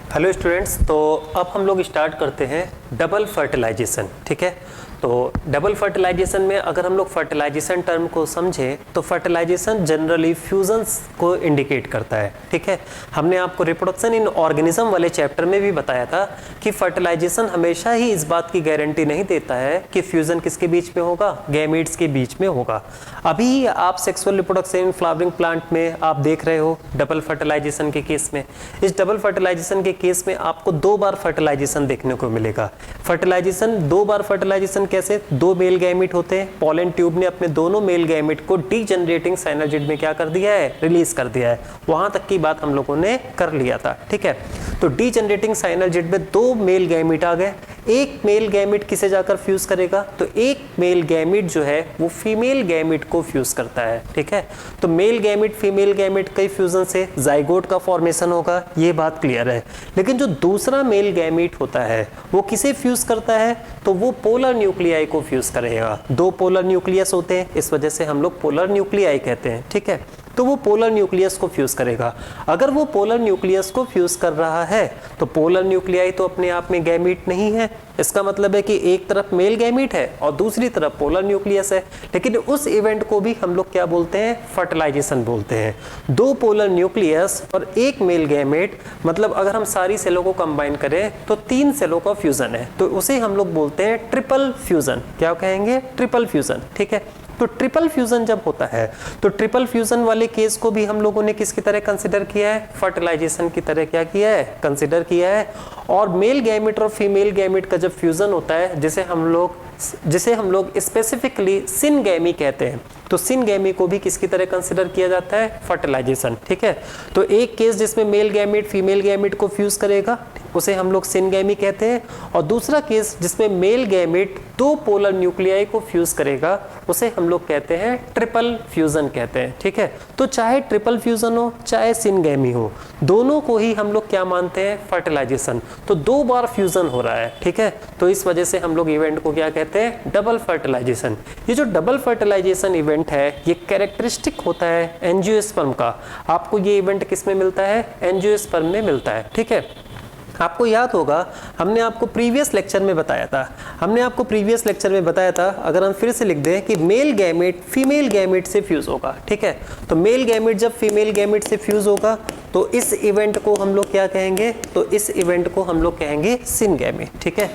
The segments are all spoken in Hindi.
हेलो स्टूडेंट्स, तो अब हम लोग स्टार्ट करते हैं डबल फर्टिलाइजेशन। ठीक है, तो डबल फर्टिलाइजेशन में अगर हम लोग फर्टिलाइजेशन टर्म को समझें तो फर्टिलाइजेशन जनरली फ्यूजन्स को इंडिकेट करता है। ठीक है, हमने आपको रिप्रोडक्शन इन ऑर्गेनिज्म वाले चैप्टर में भी बताया था कि फर्टिलाइजेशन हमेशा ही इस बात की गारंटी नहीं देता है कि फ्यूजन किसके बीच में होगा, गैमीट्स के बीच में होगा। अभी आप sexual reproduction in flowering plant में आप देख रहे हो डबल फर्टिलाइजेशन के केस में। इस डबल फर्टिलाइजेशन के केस में आपको 2 बार फर्टिलाइजेशन देखने को मिलेगा। फर्टिलाइजेशन 2 बार फर्टिलाइजेशन कैसे? 2 मेल गैमीट होते हैं, पॉलन ट्यूब ने अपने दोनों मेल गैमीट को डीजनरेटिंग साइनोजिड में क्या कर दिया है, रिलीज कर दिया है। वहां तक की बात हम लोगों ने कर लिया था। ठीक है, तो डीजनरेटिंग साइनोजिड में 2 मेल गैमीट आ गए। एक मेल गैमीट किसे जाकर फ्यूज करेगा? तो एक मेल गैमीट जो है वो फीमेल गैमीट को फ्यूज करता है। ठीक है, तो मेल गैमीट फीमेल गैमीट के फ्यूजन से जाइगोट का फॉर्मेशन होगा, ये बात क्लियर है। लेकिन जो दूसरा मेल गैमीट होता है वो किसे फ्यूज करता है? तो वो पोलर न्यूक्लियाई को फ्यूज करेगा। 2 पोलर न्यूक्लियस होते हैं, इस वजह से हम लोग पोलर न्यूक्लियाई कहते हैं। ठीक है, तो वो पोलर न्यूक्लियस को फ्यूज करेगा। अगर वो पोलर न्यूक्लियस को फ्यूज कर रहा है तो पोलर न्यूक्लियाई तो अपने आप में गैमीट नहीं है। इसका मतलब है कि एक तरफ मेल गैमीट है और दूसरी तरफ पोलर न्यूक्लियस है। लेकिन उस इवेंट को भी हम लोग क्या बोलते हैं? फर्टिलाइजेशन बोलते हैं। 2 पोलर न्यूक्लियस और एक मेल गैमीट, मतलब अगर हम सारी सेलों को कंबाइन करें तो 3 सेलों का फ्यूजन है, तो उसे हम लोग बोलते हैं ट्रिपल फ्यूजन। क्या कहेंगे? Triple fusion. ठीक है, तो ट्रिपल फ्यूजन जब होता है तो ट्रिपल फ्यूजन वाले केस को भी हम लोगों ने किसकी तरह कंसिडर किया है? फर्टिलाइजेशन की तरह क्या किया है? कंसिडर किया है। और मेल गैमीट और फीमेल गैमीट का जब फ्यूजन होता है, जिसे हम लोग स्पेसिफिकली सिनगैमी कहते हैं, तो सिनगैमी को भी किसकी तरह कंसिडर किया जाता है? फर्टिलाइजेशन। ठीक है, तो एक केस जिसमें मेल गैमीट फीमेल गैमीट को फ्यूज करेगा उसे हम लोग सिनगैमी कहते हैं, और दूसरा केस जिसमें मेल गैमीट 2 पोलर न्यूक्लियाई को फ्यूज करेगा उसे हम लोग कहते हैं ट्रिपल फ्यूजन कहते हैं। ठीक है, तो चाहे ट्रिपल फ्यूजन हो चाहे सिनगैमी हो, दोनों को ही हम लोग क्या मानते हैं? फर्टिलाइजेशन। तो 2 बार फ्यूजन हो रहा है। ठीक है, तो इस वजह से हम लोग इवेंट को क्या कहते हैं? Double fertilization. ये जो डबल फर्टिलाइजेशन इवेंट है ये कैरेक्टरिस्टिक होता है एंजियोस्पर्म का। आपको ये इवेंट किस में मिलता है? एंजियोस्पर्म में मिलता है। ठीक है, आपको याद होगा हमने आपको प्रीवियस लेक्चर में बताया था, अगर हम फिर से लिख दें कि मेल गैमेट फीमेल गैमेट से फ्यूज होगा। ठीक है, तो मेल गैमेट जब फीमेल गैमेट से फ्यूज होगा तो इस इवेंट को हम लोग क्या कहेंगे? तो इस इवेंट को हम लोग कहेंगे सिनगैमी। ठीक है,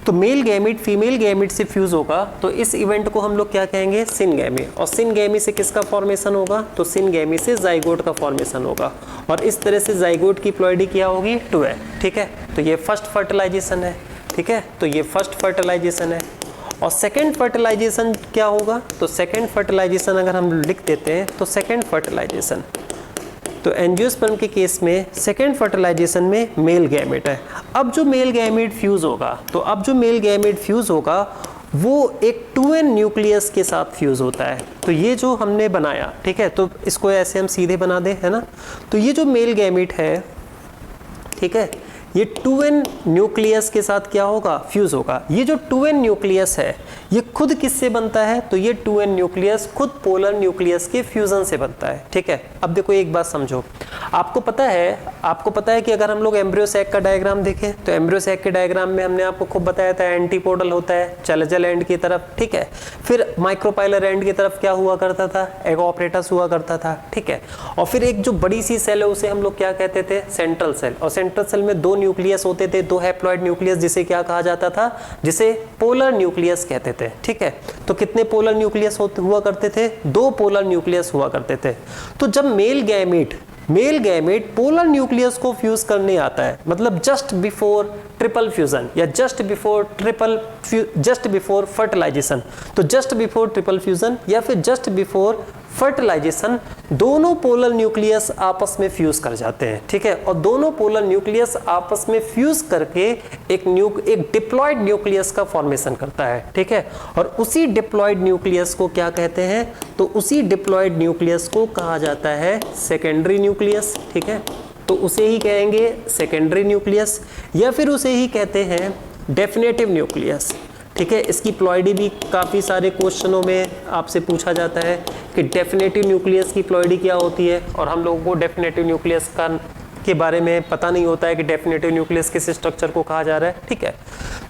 तो मेल गैमीट फीमेल गैमीट से फ्यूज होगा तो इस इवेंट को हम लोग क्या कहेंगे? सिनगैमी। और सिनगैमी से किसका फॉर्मेशन होगा? तो सिनगैमी से जाइगोट का फॉर्मेशन होगा, और इस तरह से जाइगोट की प्लॉइडी क्या होगी? 2 है। ठीक है, तो ये फर्स्ट फर्टिलाइजेशन है। ठीक है, तो ये फर्स्ट फर्टिलाइजेशन है। और सेकेंड फर्टिलाइजेशन क्या होगा? तो सेकेंड फर्टिलाइजेशन अगर हम लिख देते हैं तो सेकेंड फर्टिलाइजेशन, तो एंजियोस्पर्म के केस में सेकेंड फर्टिलाइजेशन में मेल गैमेट है। अब जो मेल गैमेट फ्यूज होगा वो एक 2n न्यूक्लियस के साथ फ्यूज होता है। तो ये जो हमने बनाया, ठीक है, तो इसको ऐसे हम सीधे बना दें, है ना। तो ये जो मेल गैमेट है, ठीक है, ये 2n न्यूक्लियस के साथ क्या होगा? फ्यूज होगा। ये जो 2n न्यूक्लियस है ये खुद किससे बनता है? तो ये 2n न्यूक्लियस खुद पोलर न्यूक्लियस के फ्यूजन से बनता है। ठीक है, अब देखो एक बात समझो, आपको पता है कि अगर हम लोग एम्ब्रियो सैक का डायग्राम देखें तो एम्ब्रियो सैक के डायग्राम में हमने आपको खूब बताया था एंटीपोडल होता है चलजल एंड की तरफ। ठीक है, फिर माइक्रोपाइलर एंड की तरफ क्या हुआ करता था? एगोपरेटस हुआ करता था। ठीक है, और फिर एक जो बड़ी सी सेल है उसे हम लोग क्या कहते थे? Central cell. और सेंट्रल सेल में 2 न्यूक्लियस होते थे, 2 हैप्लॉइड न्यूक्लियस, जिसे क्या कहा जाता था? जिसे पोलर न्यूक्लियस कहते थे। ठीक है, तो कितने पोलर न्यूक्लियस हुआ करते थे? 2 पोलर न्यूक्लियस हुआ करते थे। तो जब मेल गैमेट पोलर न्यूक्लियस को फ्यूज करने आता है, मतलब जस्ट बिफोर ट्रिपल फ्यूजन या जस्ट बिफोर फर्टिलाइजेशन, तो जस्ट बिफोर ट्रिपल फ्यूजन या फिर जस्ट बिफोर फर्टिलाइजेशन, दोनों पोलर न्यूक्लियस आपस में फ्यूज कर जाते हैं। ठीक है, और दोनों पोलर न्यूक्लियस आपस में फ्यूज करके एक डिप्लॉयड न्यूक्लियस का फॉर्मेशन करता है। ठीक है, और उसी डिप्लॉयड न्यूक्लियस को क्या कहते हैं? तो उसी डिप्लॉयड न्यूक्लियस को कहा जाता है सेकेंडरी न्यूक्लियस। ठीक है, तो उसे ही कहेंगे सेकेंडरी न्यूक्लियस, या फिर उसे ही कहते हैं डेफिनेटिव न्यूक्लियस। ठीक है, इसकी प्लॉइडी भी काफ़ी सारे क्वेश्चनों में आपसे पूछा जाता है कि डेफिनेटिव न्यूक्लियस की प्लॉइडी क्या होती है, और हम लोगों को डेफिनेटिव न्यूक्लियस का के बारे में पता नहीं होता है कि डेफिनेटिव न्यूक्लियस किस स्ट्रक्चर को कहा जा रहा है, ठीक है।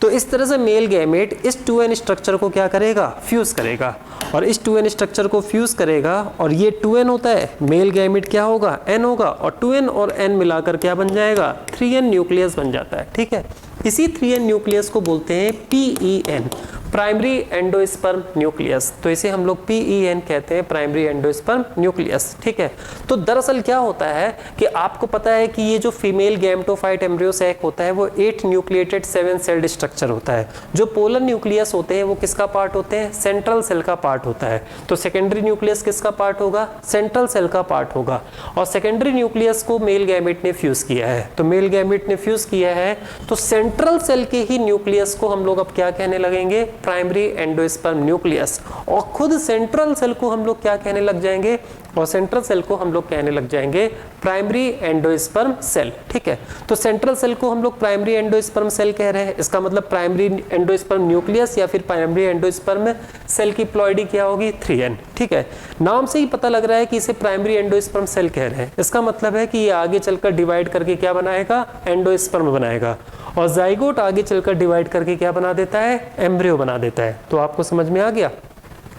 तो इस तरह से मेल गैमेट इस 2n स्ट्रक्चर को क्या करेगा, फ्यूज करेगा, और इस 2n स्ट्रक्चर को फ्यूज करेगा, और ये 2n होता है, मेल गैमेट क्या होगा, n होगा, और 2n और n मिलाकर क्या बन जाएगा, 3n न्यूक्लियस बन जाता है, ठीक है। इसी 3n न्यूक्लियस को बोलते हैं PEN, प्राइमरी एंडोस्पर्म न्यूक्लियस। तो इसे हम लोग PEN कहते हैं, प्राइमरी एंडोस्पर्म न्यूक्लियस, ठीक है। तो दरअसल क्या होता है कि आपको पता है कि ये जो फीमेल गैमेटोफाइट एम्ब्रियो सैक होता है वो 8 न्यूक्लिएटेड 7 सेल्ड स्ट्रक्चर होता है। जो पोलर न्यूक्लियस होते हैं वो किसका पार्ट होते हैं, सेंट्रल सेल का पार्ट होता है। तो सेकेंडरी न्यूक्लियस किसका पार्ट होगा, सेंट्रल सेल का पार्ट होगा, और सेकेंडरी न्यूक्लियस को मेल गैमेट ने फ्यूज किया है। तो मेल गैमेट ने फ्यूज किया है तो सेंट्रल सेल के ही न्यूक्लियस को हम लोग अब क्या कहने लगेंगे, प्राइमरी एंडोस्पर्म न्यूक्लियस, और खुद सेंट्रल सेल को हम लोग क्या कहने लग जाएंगे, और सेंट्रल सेल को हम लोग कहने लग जाएंगे प्राइमरी एंडोस्पर्म सेल, ठीक है। तो सेंट्रल सेल को हम लोग प्राइमरी एंडोस्पर्म सेल कह रहे हैं, इसका मतलब प्राइमरी एंडोस्पर्म न्यूक्लियस या फिर प्राइमरी एंडोस्पर्म सेल की प्लॉइडी क्या होगी, 3n, ठीक है। नाम से ही पता लग रहा है कि इसे प्राइमरी एंडोस्पर्म सेल कह रहे हैं, इसका मतलब है कि ये आगे चलकर डिवाइड करके क्या बनाएगा, एंडोस्पर्म बनाएगा, और जाइगोट आगे चलकर डिवाइड करके क्या बना देता है, एम्ब्रियो बना देता है। तो आपको समझ में आ गया।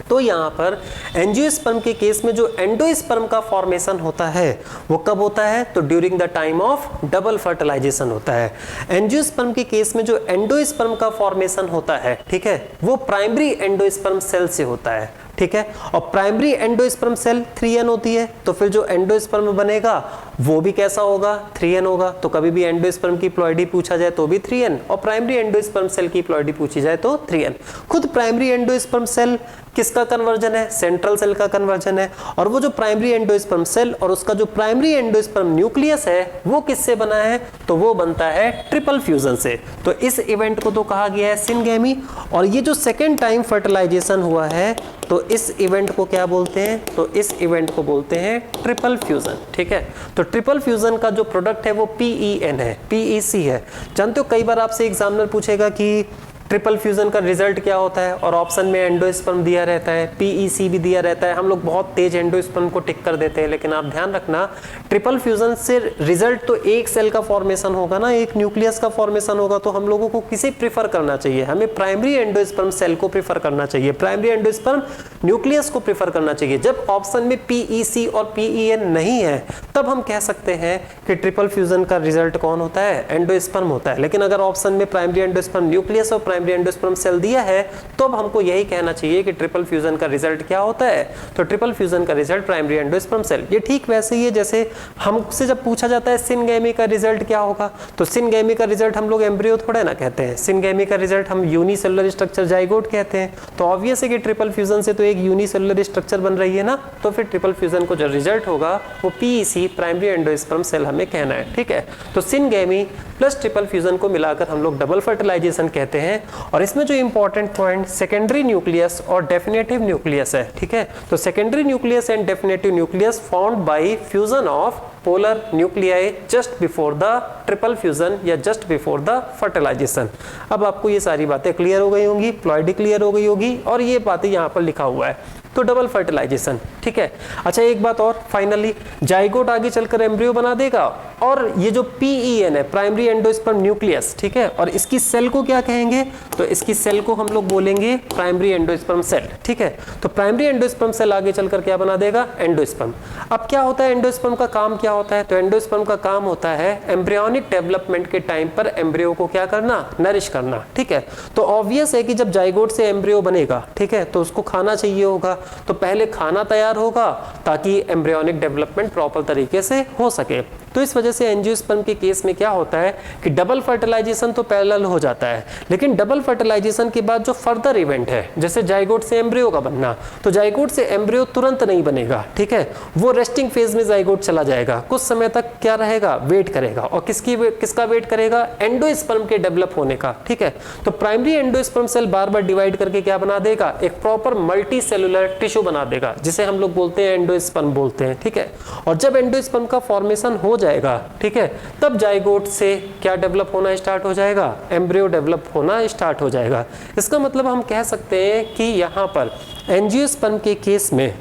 तो यहाँ पर एंजियोस्पर्म के केस में जो एंडोस्पर्म का फॉर्मेशन होता है वो कब होता है, तो during the time of double fertilization होता है। एंजियोस्पर्म के केस में जो एंडोस्पर्म का फॉर्मेशन होता है, ठीक है, वो प्राइमरी एंडोस्पर्म सेल से होता है, ठीक है। और प्राइमरी एंडोस्पर्म सेल 3n होती है, तो फिर जो एंडोस्पर्म बनेगा वो भी कैसा होगा, 3n होगा। तो कभी भी एंडोस्पर्म की प्लॉइडी पूछा जाए तो भी 3n, और प्राइमरी एंडोस्पर्म सेल की प्लॉइडी पूछी जाए तो 3n। खुद प्राइमरी एंडोस्पर्म सेल किसका कन्वर्जन है, सेंट्रल सेल का कन्वर्जन है, और वो जो प्राइमरी एंडोस्पर्म सेल और उसका जो प्राइमरी एंडोस्पर्म न्यूक्लियस है वो किससे बना है, तो वो बनता है ट्रिपल फ्यूजन से। तो इस इवेंट को तो कहा गया है सिनगेमी, और ये जो सेकेंड टाइम फर्टिलाइजेशन हुआ है तो इस इवेंट को क्या बोलते हैं, तो इस इवेंट को बोलते हैं ट्रिपल फ्यूजन, ठीक है। तो ट्रिपल फ्यूजन का जो प्रोडक्ट है वो PEN है, PEC है। जानते हो कई बार आपसे एग्जामिनर पूछेगा कि ट्रिपल फ्यूजन का रिजल्ट क्या होता है, और ऑप्शन में एंडोस्पर्म दिया रहता है, PEC भी दिया रहता है। हम लोग बहुत तेज एंडोस्पर्म को टिक कर देते हैं, लेकिन आप ध्यान रखना ट्रिपल फ्यूजन से रिजल्ट तो एक सेल का फॉर्मेशन होगा ना, एक न्यूक्लियस का फॉर्मेशन होगा। तो हम लोगों को किसे प्रीफर करना चाहिए, हमें प्राइमरी एंडोस्पर्म सेल को प्रीफर करना चाहिए, प्राइमरी एंडोस्पर्म न्यूक्लियस को प्रीफर करना चाहिए। जब ऑप्शन में PEC और PEN नहीं है तब हम कह सकते हैं कि ट्रिपल फ्यूजन का रिजल्ट कौन होता है, एंडोस्पर्म होता है। लेकिन अगर ऑप्शन में प्राइमरी एंडोस्पर्म न्यूक्लियस और प्राइमरी एंडोस्पर्म सेल दिया है तो अब हमको यही कहना चाहिए कि ट्रिपल फ्यूजन का रिजल्ट क्या होता है, तो ट्रिपल फ्यूजन का रिजल्ट प्राइमरी एंडोस्पर्म सेल। ये ठीक वैसे ही है जैसे हमसे जब पूछा जाता है सिनगेमी का रिजल्ट क्या होगा, तो सिनगेमी का रिजल्ट हम लोग एम्ब्रियो थोड़ा ना कहते हैं, सिनगेमी का रिजल्ट हम यूनिसेलुलर स्ट्रक्चर जाइगोट कहते हैं। तो ऑब्वियस है कि ट्रिपल फ्यूजन से तो एक यूनिसेलुलर स्ट्रक्चर बन रही है ना, तो फिर ट्रिपल फ्यूजन को जो रिजल्ट होगा वो PEC प्राइमरी एंडोस्पर्म सेल हमें कहना है, ठीक है। तो सिनगेमी प्लस ट्रिपल फ्यूजन को मिलाकर हम लोग डबल फर्टिलाइजेशन कहते हैं। और इसमें जो इंपॉर्टेंट पॉइंट सेकेंडरी न्यूक्लियस और डेफिनेटिव न्यूक्लियस है, ठीक है। तो secondary nucleus and definitive nucleus found by fusion of polar nuclei just before the triple fusion या जस्ट बिफोर द फर्टिलाइजेशन। अब आपको ये सारी बातें क्लियर हो गई होंगी, प्लॉइडी क्लियर हो गई होगी, और ये बातें यहाँ पर लिखा हुआ है। तो डबल फर्टिलाइजेशन, ठीक है। अच्छा एक बात और, फाइनली जाइगोट आगे चलकर एम्ब्रियो बना देगा, और ये जो PEN है प्राइमरी एंडोस्पर्म न्यूक्लियस, ठीक है, और इसकी सेल को क्या कहेंगे, तो इसकी सेल को हम लोग बोलेंगे प्राइमरी एंडोस्पर्म सेल, ठीक है। तो प्राइमरी एंडोस्पर्म सेल आगे चलकर क्या बना देगा, एंडोस्पर्म। अब क्या होता है एंडोस्पर्म का काम क्या होता है, तो एंडोस्पर्म का काम होता है एम्ब्रियोनिक डेवलपमेंट के टाइम पर एम्ब्रियो को क्या करना, नरिश करना, ठीक है। तो ऑब्वियस है कि जब जाइगोट से एम्ब्रियो बनेगा, ठीक है, तो उसको खाना चाहिए होगा, तो पहले खाना तैयार होगा ताकि एम्ब्रियोनिक डेवलपमेंट प्रॉपर तरीके से हो सके। तो इस वजह से एंजियोस्पर्म के केस में क्या होता है कि डबल फर्टिलाइजेशन तो पैरेलल हो जाता है, लेकिन डबल फर्टिलाइजेशन के बाद जो फर्दर इवेंट है जैसे जाइगोट से एम्ब्रियो का बनना, तो जाइगोट से एम्ब्रियो तुरंत नहीं बनेगा, ठीक है, वो रेस्टिंग फेज में जाइगोट चला जाएगा, कुछ समय तक क्या रहेगा, वेट करेगा, और किसका वेट करेगा, एंडोस्पर्म के डेवलप होने का, ठीक है। तो प्राइमरी एंडोस्पर्म सेल बार बार डिवाइड करके क्या बना देगा, एक प्रॉपर मल्टी सेलुलर टिश्यू बना देगा, जिसे हम लोग बोलते हैं एंडोस्पर्म बोलते हैं, ठीक है। और जब एंडोस्पर्म का फॉर्मेशन हो जाएगा, ठीक है, तब जाइगोट से क्या डेवलप होना स्टार्ट हो जाएगा, एम्ब्रियो डेवलप होना स्टार्ट हो जाएगा। इसका मतलब हम कह सकते हैं कि यहाँ पर एंजियोस्पर्म के केस में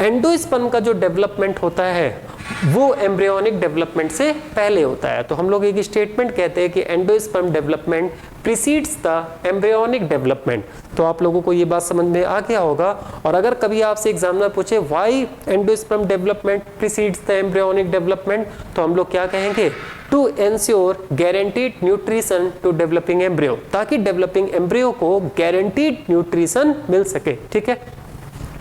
एंडोस्पर्म का जो डेवलपमेंट होता है वो एम्ब्रियोनिक डेवलपमेंट से पहले होता है। तो हम लोग एक स्टेटमेंट कहते हैं कि endosperm development precedes the embryonic development. तो आप लोगों को ये बात समझ में आ गया होगा। और अगर कभी आपसे एग्जामिनर पूछे why endosperm development precedes the embryonic development, तो हम लोग क्या कहेंगे, to ensure guaranteed nutrition to developing embryo, ताकि डेवलपिंग एम्ब्रियो को गारंटीड न्यूट्रिशन मिल सके। ठीक है।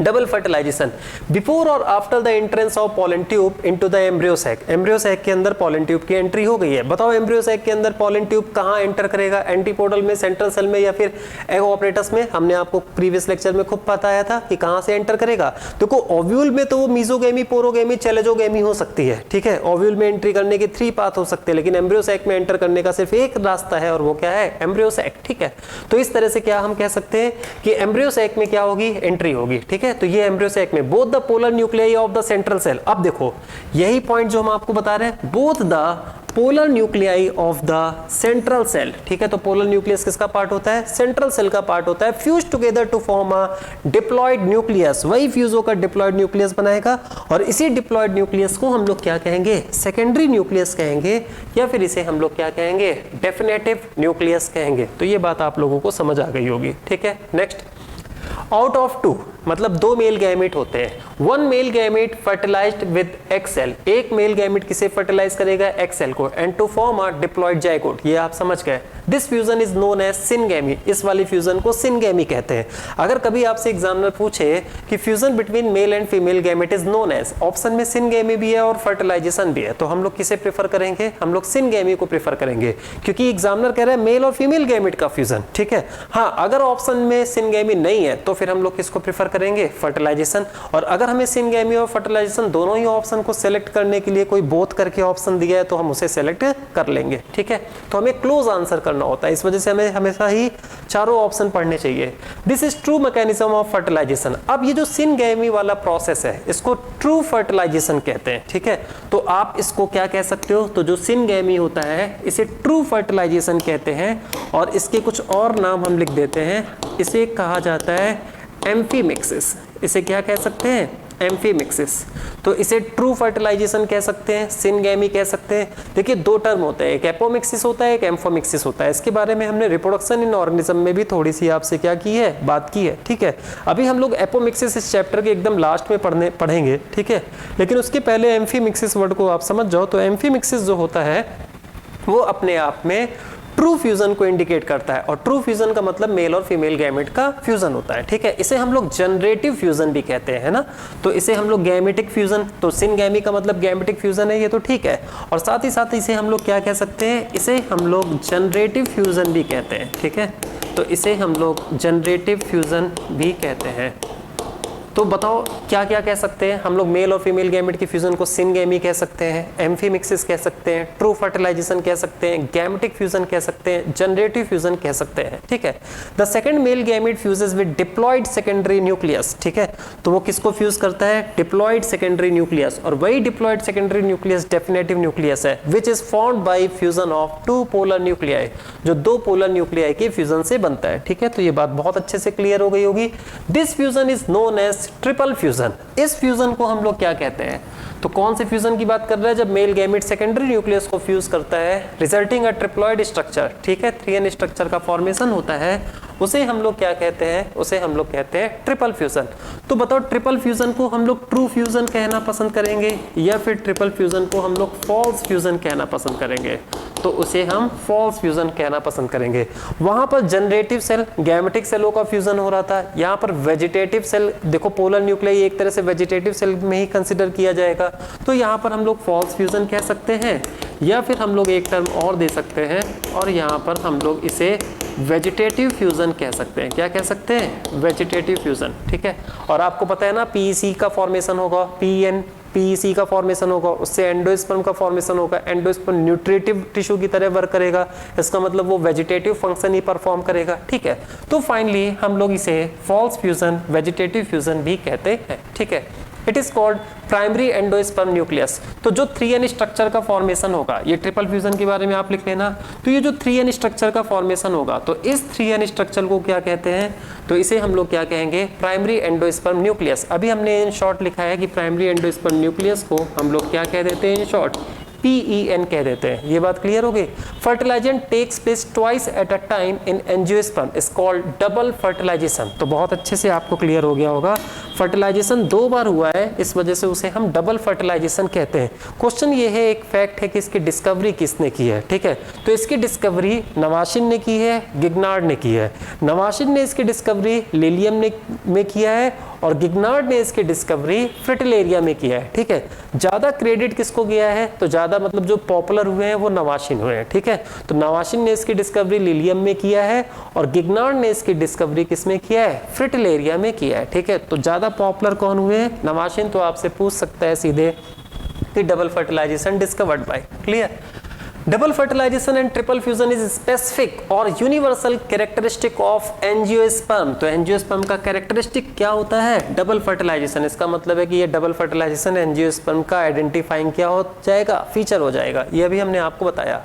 डबल फर्टिलाइजेशन बिफोर और after the entrance of pollen tube into the embryo sac. Embryo sac के अंदर पोलन ट्यूब की एंट्री हो गई है। बताओ एम्ब्रियो सैक के अंदर पोलन ट्यूब कहाँ एंटर करेगा, एंटीपोडल में, सेंट्रल सेल में, या फिर एगो ऑपरेटस में। हमने आपको प्रीवियस लेक्चर में खूब बताया था कि कहाँ से एंटर करेगा। देखो ओव्यूल में तो वो मीजोगेमी, पोरोगेमी, चेलेजोगेमी हो सकती है। ठीक है। ओव्यूल में एंट्री करने के 3 पाथ हो सकते हैं, लेकिन एम्ब्रियो सैक में एंटर करने का सिर्फ एक रास्ता है और वो क्या है, एम्ब्रियो सैक। ठीक है। तो इस तरह से क्या हम कह सकते हैं कि एम्ब्रियो सैक में क्या होगी, एंट्री होगी। ठीक है। तो ये एम्ब्रियो सैक में both the polar nuclei of the central cell. अब देखो यही पॉइंट जो हम आपको बता रहे हैं, both the polar nuclei of the central cell. ठीक है। तो पोलर न्यूक्लियस किसका पार्ट होता है, सेंट्रल सेल का पार्ट होता है। Fuse together to form a diploid nucleus, वही फ्यूज होकर डिप्लॉयड न्यूक्लियस बनाएगा। और इसी डिप्लॉयड न्यूक्लियस को हम लोग क्या कहेंगे, सेकेंडरी न्यूक्लियस कहेंगे, या फिर इसे हम लोग क्या कहेंगे, डेफिनेटिव न्यूक्लियस कहेंगे। तो ये बात आप लोगों को समझ आ गई होगी। ठीक है। नेक्स्ट, आउट ऑफ 2 मतलब 2 मेल गैमेट होते हैं। 1 male gamete fertilized with egg cell, एक मेल गैमेट किसे फर्टिलाइज करेगा, एक्स सेल को, and to form a diploid zygote. ये आप समझ गए। This fusion is known as syngamy, इस वाली फ्यूजन को सिनगैमी कहते हैं। अगर कभी आपसे एग्जामिनर पूछे कि fusion between male and female gamete is known as, option में सिनगैमी भी है और फर्टिलाइजेशन भी है, तो हम लोग किसे प्रेफर करेंगे, हम लोग सिनगैमी को प्रेफर करेंगे, क्योंकि एग्जामिनर कह रहा है मेल और फीमेल गैमेट का फ्यूजन। ठीक है। हाँ, अगर ऑप्शन में सिनगैमी नहीं है तो फिर हम लोग किसको प्रेफर करेंगे, फर्टिलाइजेशन। और अगर हमें सिनगैमी और फर्टिलाइजेशन दोनों ही ऑप्शन को सेलेक्ट करने के लिए कोई बोथ करके ऑप्शन दिया है तो हम उसे सेलेक्ट कर लेंगे। ठीक है। तो हमें क्लोज आंसर करना होता है, इस वजह से हमें हमेशा ही चारों ऑप्शन पढ़ने चाहिए। This is true mechanism of fertilization. अब ये जो सिनगैमी वाला प्रोसेस है इसको ट्रू फर्टिलाइजेशन कहते हैं। ठीक है। तो आप इसको क्या कह सकते हो, तो जो सिनगैमी होता है इसे ट्रू फर्टिलाइजेशन कहते हैं। और इसके कुछ और नाम हम लिख देते हैं, इसे कहा जाता है एम्फीमिक्सिस। इसे क्या कह सकते हैं, एम्फीमिक्सिस। तो इसे ट्रू फर्टिलाइजेशन कह सकते हैं, सिनगैमी कह सकते हैं। देखिए 2 टर्म होते हैं, एक एपोमिक्सिस होता है, एक एम्फोमिक्सिस होता है। इसके बारे में हमने रिप्रोडक्शन इन ऑर्गेनिज्म में भी थोड़ी सी आपसे क्या की है, बात की है। ठीक है। अभी हम लोग एपोमिक्सिस इस चैप्टर के एकदम लास्ट में पढ़ेंगे। ठीक है। लेकिन उसके पहले एम्फीमिक्सिस वर्ड को आप समझ जाओ। तो एम्फीमिक्सिस जो होता है वो अपने आप में ट्रू फ्यूजन को इंडिकेट करता है। और ट्रू फ्यूजन का मतलब मेल और फीमेल गैमेट का फ्यूजन होता है। ठीक है। इसे हम लोग जनरेटिव फ्यूजन भी कहते हैं, है ना। तो इसे हम लोग गैमेटिक फ्यूजन, तो सिनगैमी का मतलब गैमेटिक फ्यूजन है, ये तो ठीक है। और साथ ही साथ इसे हम लोग क्या कह सकते हैं, इसे हम लोग जनरेटिव फ्यूजन भी कहते हैं। ठीक है। तो इसे हम लोग जनरेटिव फ्यूजन भी कहते हैं। तो बताओ क्या क्या कह सकते हैं हम लोग, मेल और फीमेल गैमेट की फ्यूजन को सिनगैमी कह सकते हैं, एम्फीमिक्सिस कह सकते हैं, ट्रू फर्टिलाइजेशन कह सकते हैं, गैमेटिक फ्यूजन कह सकते हैं, जनरेटिव फ्यूजन कह सकते हैं। ठीक है। The second male gamete fuses with diploid secondary nucleus. ठीक है। तो वो किसको फ्यूज करता है, डिप्लॉयड सेकेंडरी न्यूक्लियस। और वही diploid secondary nucleus definitive nucleus है, which is formed by fusion of 2 polar nuclei, जो 2 पोलर न्यूक्लियाई के फ्यूजन से बनता है। ठीक है। तो ये बात बहुत अच्छे से क्लियर हो गई होगी। This fusion is known as triple fusion. इस फ्यूजन को हम लोग क्या कहते हैं, तो कौन से फ्यूजन की बात कर रहे हैं, जब मेल गैमेट सेकेंडरी न्यूक्लियस को फ्यूज करता है रिजल्टिंग अ ट्रिप्लॉइड स्ट्रक्चर। ठीक है। 3n स्ट्रक्चर का फॉर्मेशन होता है, उसे हम लोग क्या कहते हैं, उसे हम लोग कहते हैं ट्रिपल फ्यूजन। तो बताओ ट्रिपल फ्यूजन को हम लोग ट्रू फ्यूजन कहना पसंद करेंगे या फिर ट्रिपल फ्यूजन को हम लोग फॉल्स फ्यूजन कहना पसंद करेंगे, तो उसे हम फॉल्स फ्यूजन कहना पसंद करेंगे। वहां पर जनरेटिव सेल गैमेटिक सेलों का फ्यूजन हो रहा था, यहाँ पर वेजिटेटिव सेल, देखो पोलर न्यूक्लियाई एक तरह से वेजिटेटिव सेल में ही कंसिडर किया जाएगा, तो यहाँ पर हम लोग फॉल्स फ्यूजन कह सकते हैं, या फिर हम लोग एक टर्म और दे सकते हैं और यहाँ पर हम लोग इसे वेजिटेटिव फ्यूजन कह सकते हैं। क्या कह सकते हैं, वेजिटेटिव फ्यूजन। ठीक है। और आपको पता है ना पीईसी का फॉर्मेशन होगा, पीईसी का फॉर्मेशन होगा, उससे एंडोस्पर्म का फॉर्मेशन होगा, एंडोस्पर्म न्यूट्रिटिव टिश्यू की तरह वर्क करेगा, इसका मतलब वो वेजिटेटिव फंक्शन ही परफॉर्म करेगा। ठीक है। तो फाइनली हम लोग इसे फॉल्स फ्यूजन, वेजिटेटिव फ्यूजन भी कहते हैं। ठीक है। It is called primary endosperm nucleus. तो जो 3n स्ट्रक्चर का फॉर्मेशन होगा, ये ट्रिपल फ्यूजन के बारे में आप लिख लेना, तो ये जो 3n स्ट्रक्चर का फॉर्मेशन होगा, तो इस 3n स्ट्रक्चर को क्या कहते हैं, तो इसे हम लोग क्या कहेंगे, प्राइमरी एंडोस्पर्म न्यूक्लियस। अभी हमने इन शॉर्ट लिखा है कि प्राइमरी एंडोस्पर्म न्यूक्लियस को हम लोग क्या कह देते हैं, इन शॉर्ट PEN कह देते हैं। ये बात क्लियर हो गई। Fertilization takes place twice at a time in angiosperm is called double fertilization. तो बहुत अच्छे से आपको क्लियर हो गया होगा, फर्टिलाइजेशन 2 बार हुआ है, इस वजह से उसे हम डबल फर्टिलाइजेशन कहते हैं। क्वेश्चन ये है, एक फैक्ट है कि इसकी डिस्कवरी किसने की है, ठीक है। तो इसकी डिस्कवरी नवाशिन ने की है, गिग्नार्ड ने की है। नवाशिन ने इसकी डिस्कवरी लिलियम में किया है और गिग्नार्ड ने इसकी डिस्कवरी फ्रिटिलेरिया में किया है, ठीक है। ज्यादा क्रेडिट किसको गया है, तो ज्यादा मतलब जो पॉपुलर हुए हैं वो नवाशिन हुए हैं, ठीक है। तो नवाशिन ने इसकी डिस्कवरी लिलियम में किया है और गिग्नार्ड ने इसकी डिस्कवरी किसमें किया है, फ्रिटिलेरिया में किया है, ठीक है। तो ज्यादा पॉपुलर कौन हुए हैं, नवाशिन। तो आपसे पूछ सकता है सीधे कि double fertilization discovered by, clear. Double fertilization and triple fusion is specific और यूनिवर्सल कैरेक्टरिस्टिक ऑफ एंजियोस्पर्म। तो एंजियोस्पर्म का कैरेक्टरिस्टिक क्या होता है, डबल फर्टिलाइजेशन। इसका मतलब है कि ये डबल फर्टिलाइजेशन एंजियोस्पर्म का आइडेंटिफाइंग क्या हो जाएगा, फीचर हो जाएगा। ये अभी हमने आपको बताया।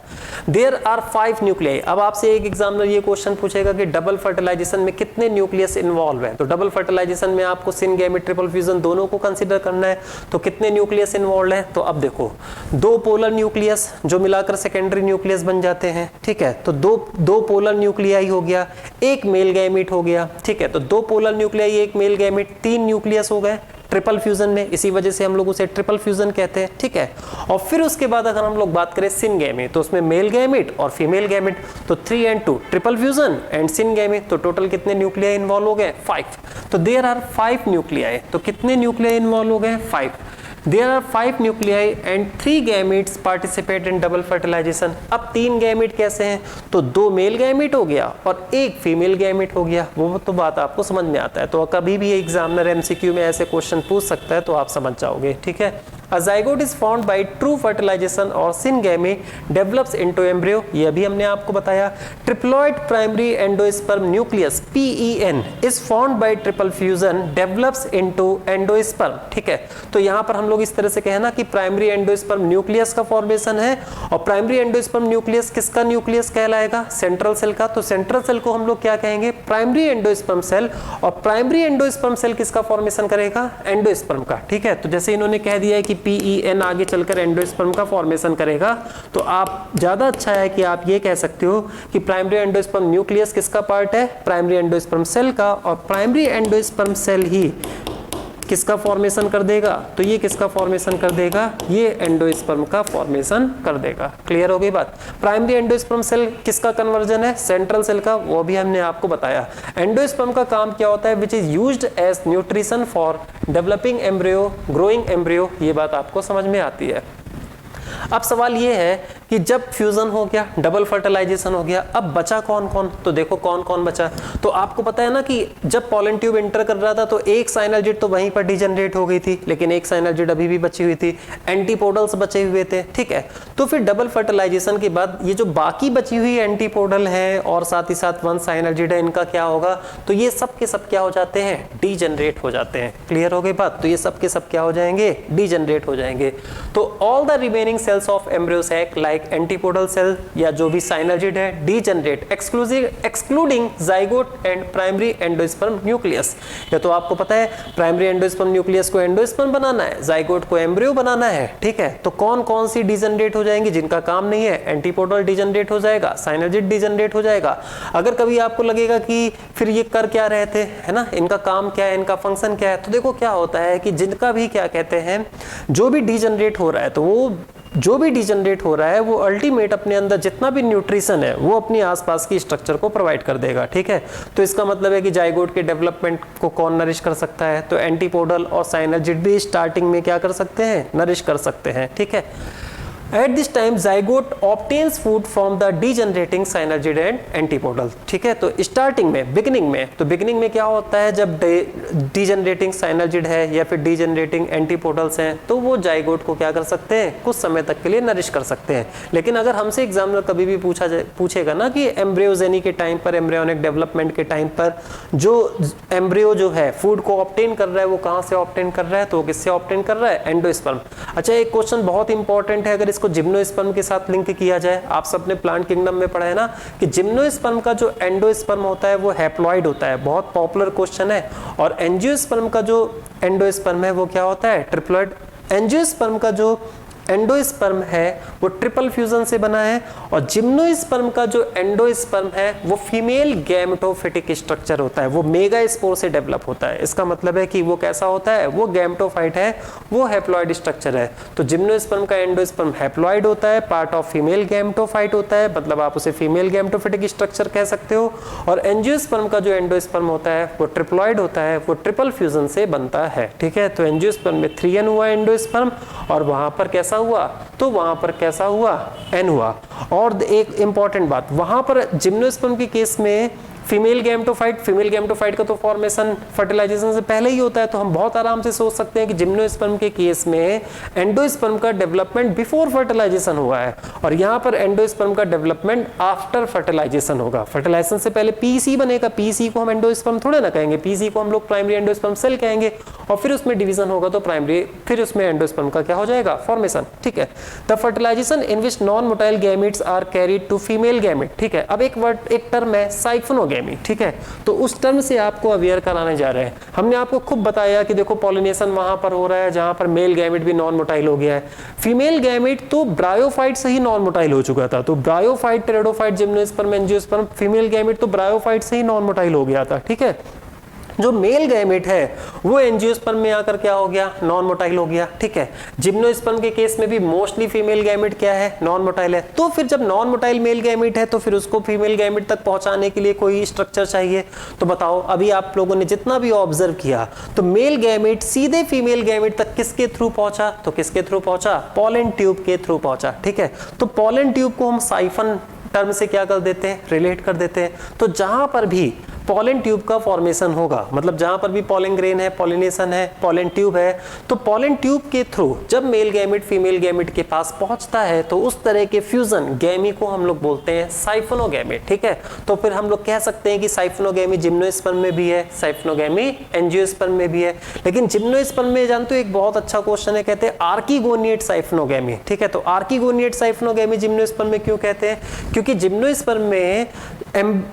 There are 5 nuclei. अब आपसे एक एग्जामिनर ये क्वेश्चन पूछेगा कि डबल फर्टिलाइजेशन में कितने न्यूक्लियस इन्वॉल्व है। तो डबल फर्टिलाइजेशन में आपको सिन गैमेट ट्रिपल फ्यूजन दोनों को कंसिडर करना है। तो कितने न्यूक्लियस इन्वॉल्व है, तो अब देखो 2 पोलर न्यूक्लियस जो मिलाकर सेकेंडरी न्यूक्लियस बन जाते हैं, ठीक है। तो दो पोलर न्यूक्लियाई हो गया, एक मेल गैमेट हो गया, ठीक है। तो 2 पोलर न्यूक्लियाई, एक मेल गैमेट, 3 न्यूक्लियस हो गए ट्रिपल फ्यूजन में। इसी वजह से हम लोग उसे ट्रिपल फ्यूजन कहते हैं, ठीक है। और फिर उसके बाद अगर हम लोग बात करें सिन गैमेट, तो उसमें मेल गैमेट और फीमेल गैमेट, तो 3 and 2 triple fusion and syngamy. तो टोटल कितने न्यूक्लियाई इन्वॉल्व हो गए, 5। तो देयर आर 5 न्यूक्लियाई। तो कितने न्यूक्लियाई इन्वॉल्व हो गए, 5। There are 5 nuclei and 3 gametes participate in double fertilization। अब 3 गैमेट कैसे हैं, तो 2 मेल गैमेट हो गया और 1 फीमेल गैमेट हो गया। वो तो बात आपको समझ में आता है। तो कभी भी एग्जामिनर MCQ में ऐसे क्वेश्चन पूछ सकता है, तो आप समझ जाओगे, ठीक है। A zygote is formed by true fertilization और syngamy develops into embryo। ये अभी हमने आपको बताया। Triploid primary endosperm nucleus PEN is formed by triple fusion develops into endosperm, ठीक है। तो यहाँ पर हम लोग इस तरह से कहें ना कि प्राइमरी एंडोस्पर्म न्यूक्लियस का फॉर्मेशन है और प्राइमरी एंडोस्पर्म न्यूक्लियस किसका न्यूक्लियस कहलाएगा, सेंट्रल सेल का। तो सेंट्रल सेल को हम लोग क्या कहेंगे, प्राइमरी एंडोस्पर्म सेल। और प्राइमरी एंडोस्पर्म सेल किसका फॉर्मेशन करेगा, एंडोस्पर्म का, ठीक है। तो जैसे इन्होंने कह दिया है कि PEN आगे चलकर एंडोस्पर्म का फॉर्मेशन करेगा, तो आप ज्यादा अच्छा है कि आप ये कह सकते हो कि प्राइमरी एंडोस्पर्म न्यूक्लियस किसका पार्ट है, प्राइमरी एंडोस्पर्म सेल का। और प्राइमरी एंडोस्पर्म सेल ही किसका फॉर्मेशन कर देगा, तो ये किसका फॉर्मेशन कर देगा, ये एंडोस्पर्म का फॉर्मेशन कर देगा। क्लियर हो गई बात। प्राइमरी एंडोस्पर्म सेल किसका कन्वर्जन है, सेंट्रल सेल का। वो भी हमने आपको बताया। एंडोस्पर्म का काम क्या होता है, which is used as nutrition for developing embryo, growing embryo. ये बात आपको समझ में आती है। अब सवाल ये है कि जब फ्यूजन हो गया, डबल फर्टिलाइजेशन हो गया, अब बचा कौन कौन, तो देखो कौन कौन बचा। तो आपको पता है ना कि जब पॉलन ट्यूब एंटर कर रहा था तो एक साइनर्जिड तो वहीं पर डिजनरेट हो गई थी, लेकिन एक साइनर्जिड अभी भी बची हुई थी, एंटीपोडल्स बचे हुए थे, ठीक है। तो फिर डबल फर्टिलाइजेशन के बाद ये जो बाकी बची हुई एंटीपोडल है और साथ ही साथ 1 साइनर्जिड है, इनका क्या होगा, तो ये सब के सब क्या हो जाते हैं, डीजनरेट हो जाते हैं। क्लियर हो गई बात। तो ये सब के सब क्या हो जाएंगे, डीजनरेट हो जाएंगे। तो all the remaining cells of embryo sac like antipodal cell या जो भी साइनर्जिड है degenerate excluding zygote and primary endosperm nucleus. या तो आपको पता है प्राइमरी एंडोस्पर्म न्यूक्लियस को एंडोस्पर्म बनाना है, जाइगोट को एम्ब्रियो बनाना है, ठीक है। तो कौन कौन सी डीजनरेट हो जाएंगी, जिनका काम नहीं है, एंटीपोडल डीजनरेट हो जाएगा, साइनर्जिड डीजनरेट हो जाएगा। अगर कभी आपको लगेगा कि फिर ये कर क्या रहे थे, है ना, इनका काम क्या है, इनका फंक्शन क्या है, तो देखो क्या होता है कि जिनका भी क्या कहते हैं, जो भी डीजनरेट हो रहा है, तो वो जो भी डिजनरेट हो रहा है वो अल्टीमेट अपने अंदर जितना भी न्यूट्रिशन है वो अपनी आसपास की स्ट्रक्चर को प्रोवाइड कर देगा, ठीक है। तो इसका मतलब है कि जाइगोट के डेवलपमेंट को कौन नरिश कर सकता है, तो एंटीपोडल और साइनर्जिड भी स्टार्टिंग में क्या कर सकते हैं, नरिश कर सकते हैं, ठीक है। At this time zygote obtains food from the degenerating synergid and antipodal. ठीक है, तो स्टार्टिंग में बिगिनिंग में क्या होता है, जब डीजनरेटिंग साइनर्जिड है या फिर डीजनरेटिंग एंटीपोडल्स हैं तो वो जाइगोट को क्या कर सकते हैं, कुछ समय तक के लिए नरिश कर सकते हैं। लेकिन अगर हमसे एग्जामिनर कभी भी पूछेगा ना कि एम्ब्रियोजेनी के टाइम पर, एम्ब्रियोनिक डेवलपमेंट के टाइम पर जो एम्ब्रियो जो है फूड को ऑब्टेन कर रहा है वो कहाँ से ऑब्टेन कर रहा है, तो किससे ऑब्टेन कर रहा है, एंडोस्पर्म। अच्छा, एक क्वेश्चन बहुत इंपॉर्टेंट है, अगर इसको जिम्नोस्पर्म के साथ लिंक किया जाए, आप सबने प्लांट किंगडम में पढ़ा है ना कि जिम्नोस्पर्म का जो एंडोस्पर्म होता है वो हैप्लॉइड होता है, बहुत पॉपुलर क्वेश्चन है। और एंजियोस्पर्म का जो एंडोस्पर्म है वो क्या होता है, ट्रिप्लॉइड। एंजियोस्पर्म का जो एंडोस्पर्म है वो ट्रिपल फ्यूजन से बना है, और जिम्नोस्पर्म का जो एंडोस्पर्म है वो फीमेल गैमेटोफिटिक स्ट्रक्चर होता है, वो मेगास्पोर से डेवलप होता है। इसका मतलब है कि वो कैसा होता है, वो गैमेटोफाइट है, वो हैप्लॉइड स्ट्रक्चर है। तो जिम्नोस्पर्म का एंडोस्पर्म हैप्लॉइड होता है, पार्ट ऑफ फीमेल गैमेटोफाइट होता है, मतलब आप उसे फीमेल गैमेटोफिटिक स्ट्रक्चर कह सकते हो। और एंजियोस्पर्म का जो एंडोस्पर्म होता है वो ट्रिप्लॉइड होता है, वो ट्रिपल फ्यूजन से बनता है। ठीक है, तो एंजियोस्पर्म में 3N हुआ एंडोस्पर्म, और वहां पर कैसा हुआ, तो वहां पर कैसा हुआ, N हुआ। और एक इंपॉर्टेंट बात, वहां पर जिम्नोस्पर्म के केस में फीमेल गैमेटोफाइट का तो फॉर्मेशन फर्टिलाइजेशन से पहले ही होता है, तो हम बहुत आराम से सोच सकते हैं कि जिम्नोस्पर्म के केस में एंडोस्पर्म का डेवलपमेंट बिफोर फर्टिलाइजेशन हुआ है, और यहाँ पर एंडोस्पर्म का डेवलपमेंट आफ्टर फर्टिलाइजेशन होगा। फर्टिलाइजेशन से पहले पीसी बनेगा, पीसी को हम एंडोस्पर्म थोड़े ना कहेंगे, पीसी को हम लोग प्राइमरी एंडोस्पर्म सेल कहेंगे, और फिर उसमें डिवीजन होगा तो प्राइमरी, फिर उसमें एंडोस्पर्म का क्या हो जाएगा, फॉर्मेशन। ठीक है, the fertilization in which non motile gametes are carried to female gamete. ठीक है, अब एक टर्म है साइफोनोगैमी। ठीक है, तो उस टर्म से आपको अवेयर कराने जा रहे हैं। हमने आपको खूब बताया कि देखो पॉलिनेशन वहां पर हो रहा है जहां पर मेल गैमेट भी नॉन मोटाइल हो गया है, फीमेल गैमेट तो ब्रायोफाइट से ही नॉन मोटाइल हो चुका था, तो bryophyte, pteridophyte, gymnosperm, angiosperm, female gamete तो ब्रायोफाइट से ही नॉन मोटाइल हो गया था। ठीक है, जो मेल गैमेट है वो एंजियोस्पर्म में आकर क्या हो गया, नॉन मोटाइल हो गया। ठीक है, जिम्नोस्पर्म के केस में भी मोस्टली फीमेल गैमेट क्या है, नॉन मोटाइल है। तो फिर जब नॉन मोटाइल मेल गैमेट है तो फिर उसको फीमेल गैमेट तक पहुंचाने के लिए कोई स्ट्रक्चर चाहिए। तो बताओ, अभी आप लोगों ने जितना भी ऑब्जर्व किया तो मेल गैमेट सीधे फीमेल गैमेट तक किसके थ्रू पहुंचा, तो किसके थ्रू पहुंचा, पॉलन ट्यूब के थ्रू पहुंचा। ठीक है, तो पॉलन ट्यूब को हम साइफन टर्म से क्या कर देते हैं, रिलेट कर देते हैं। तो जहां पर भी पॉलन ट्यूब का फॉर्मेशन होगा, मतलब जहां पर भी पॉलन ग्रेन है, पॉलिनेशन है, पॉलन ट्यूब है, तो पॉलन ट्यूब के थ्रू जब मेल गैमेट फीमेल गैमेट के पास पहुंचता है तो उस तरह के फ्यूजन गैमी को हम लोग बोलते हैं साइफोनोगैमी। ठीक है, तो फिर हम लोग कह सकते हैं कि साइफोनोगैमी जिम्नोस्पर्म में भी है, साइफोनोगैमी एंजियोस्पर्म में भी है। लेकिन जिम्नोस्पर्म में जानते हो एक बहुत अच्छा क्वेश्चन है, कहते हैं आर्किगोनिएट साइफोनोगैमी। ठीक है, तो आर्किगोनिएट साइफोनोगैमी जिम्नोस्पर्म में क्यों कहते हैं, क्योंकि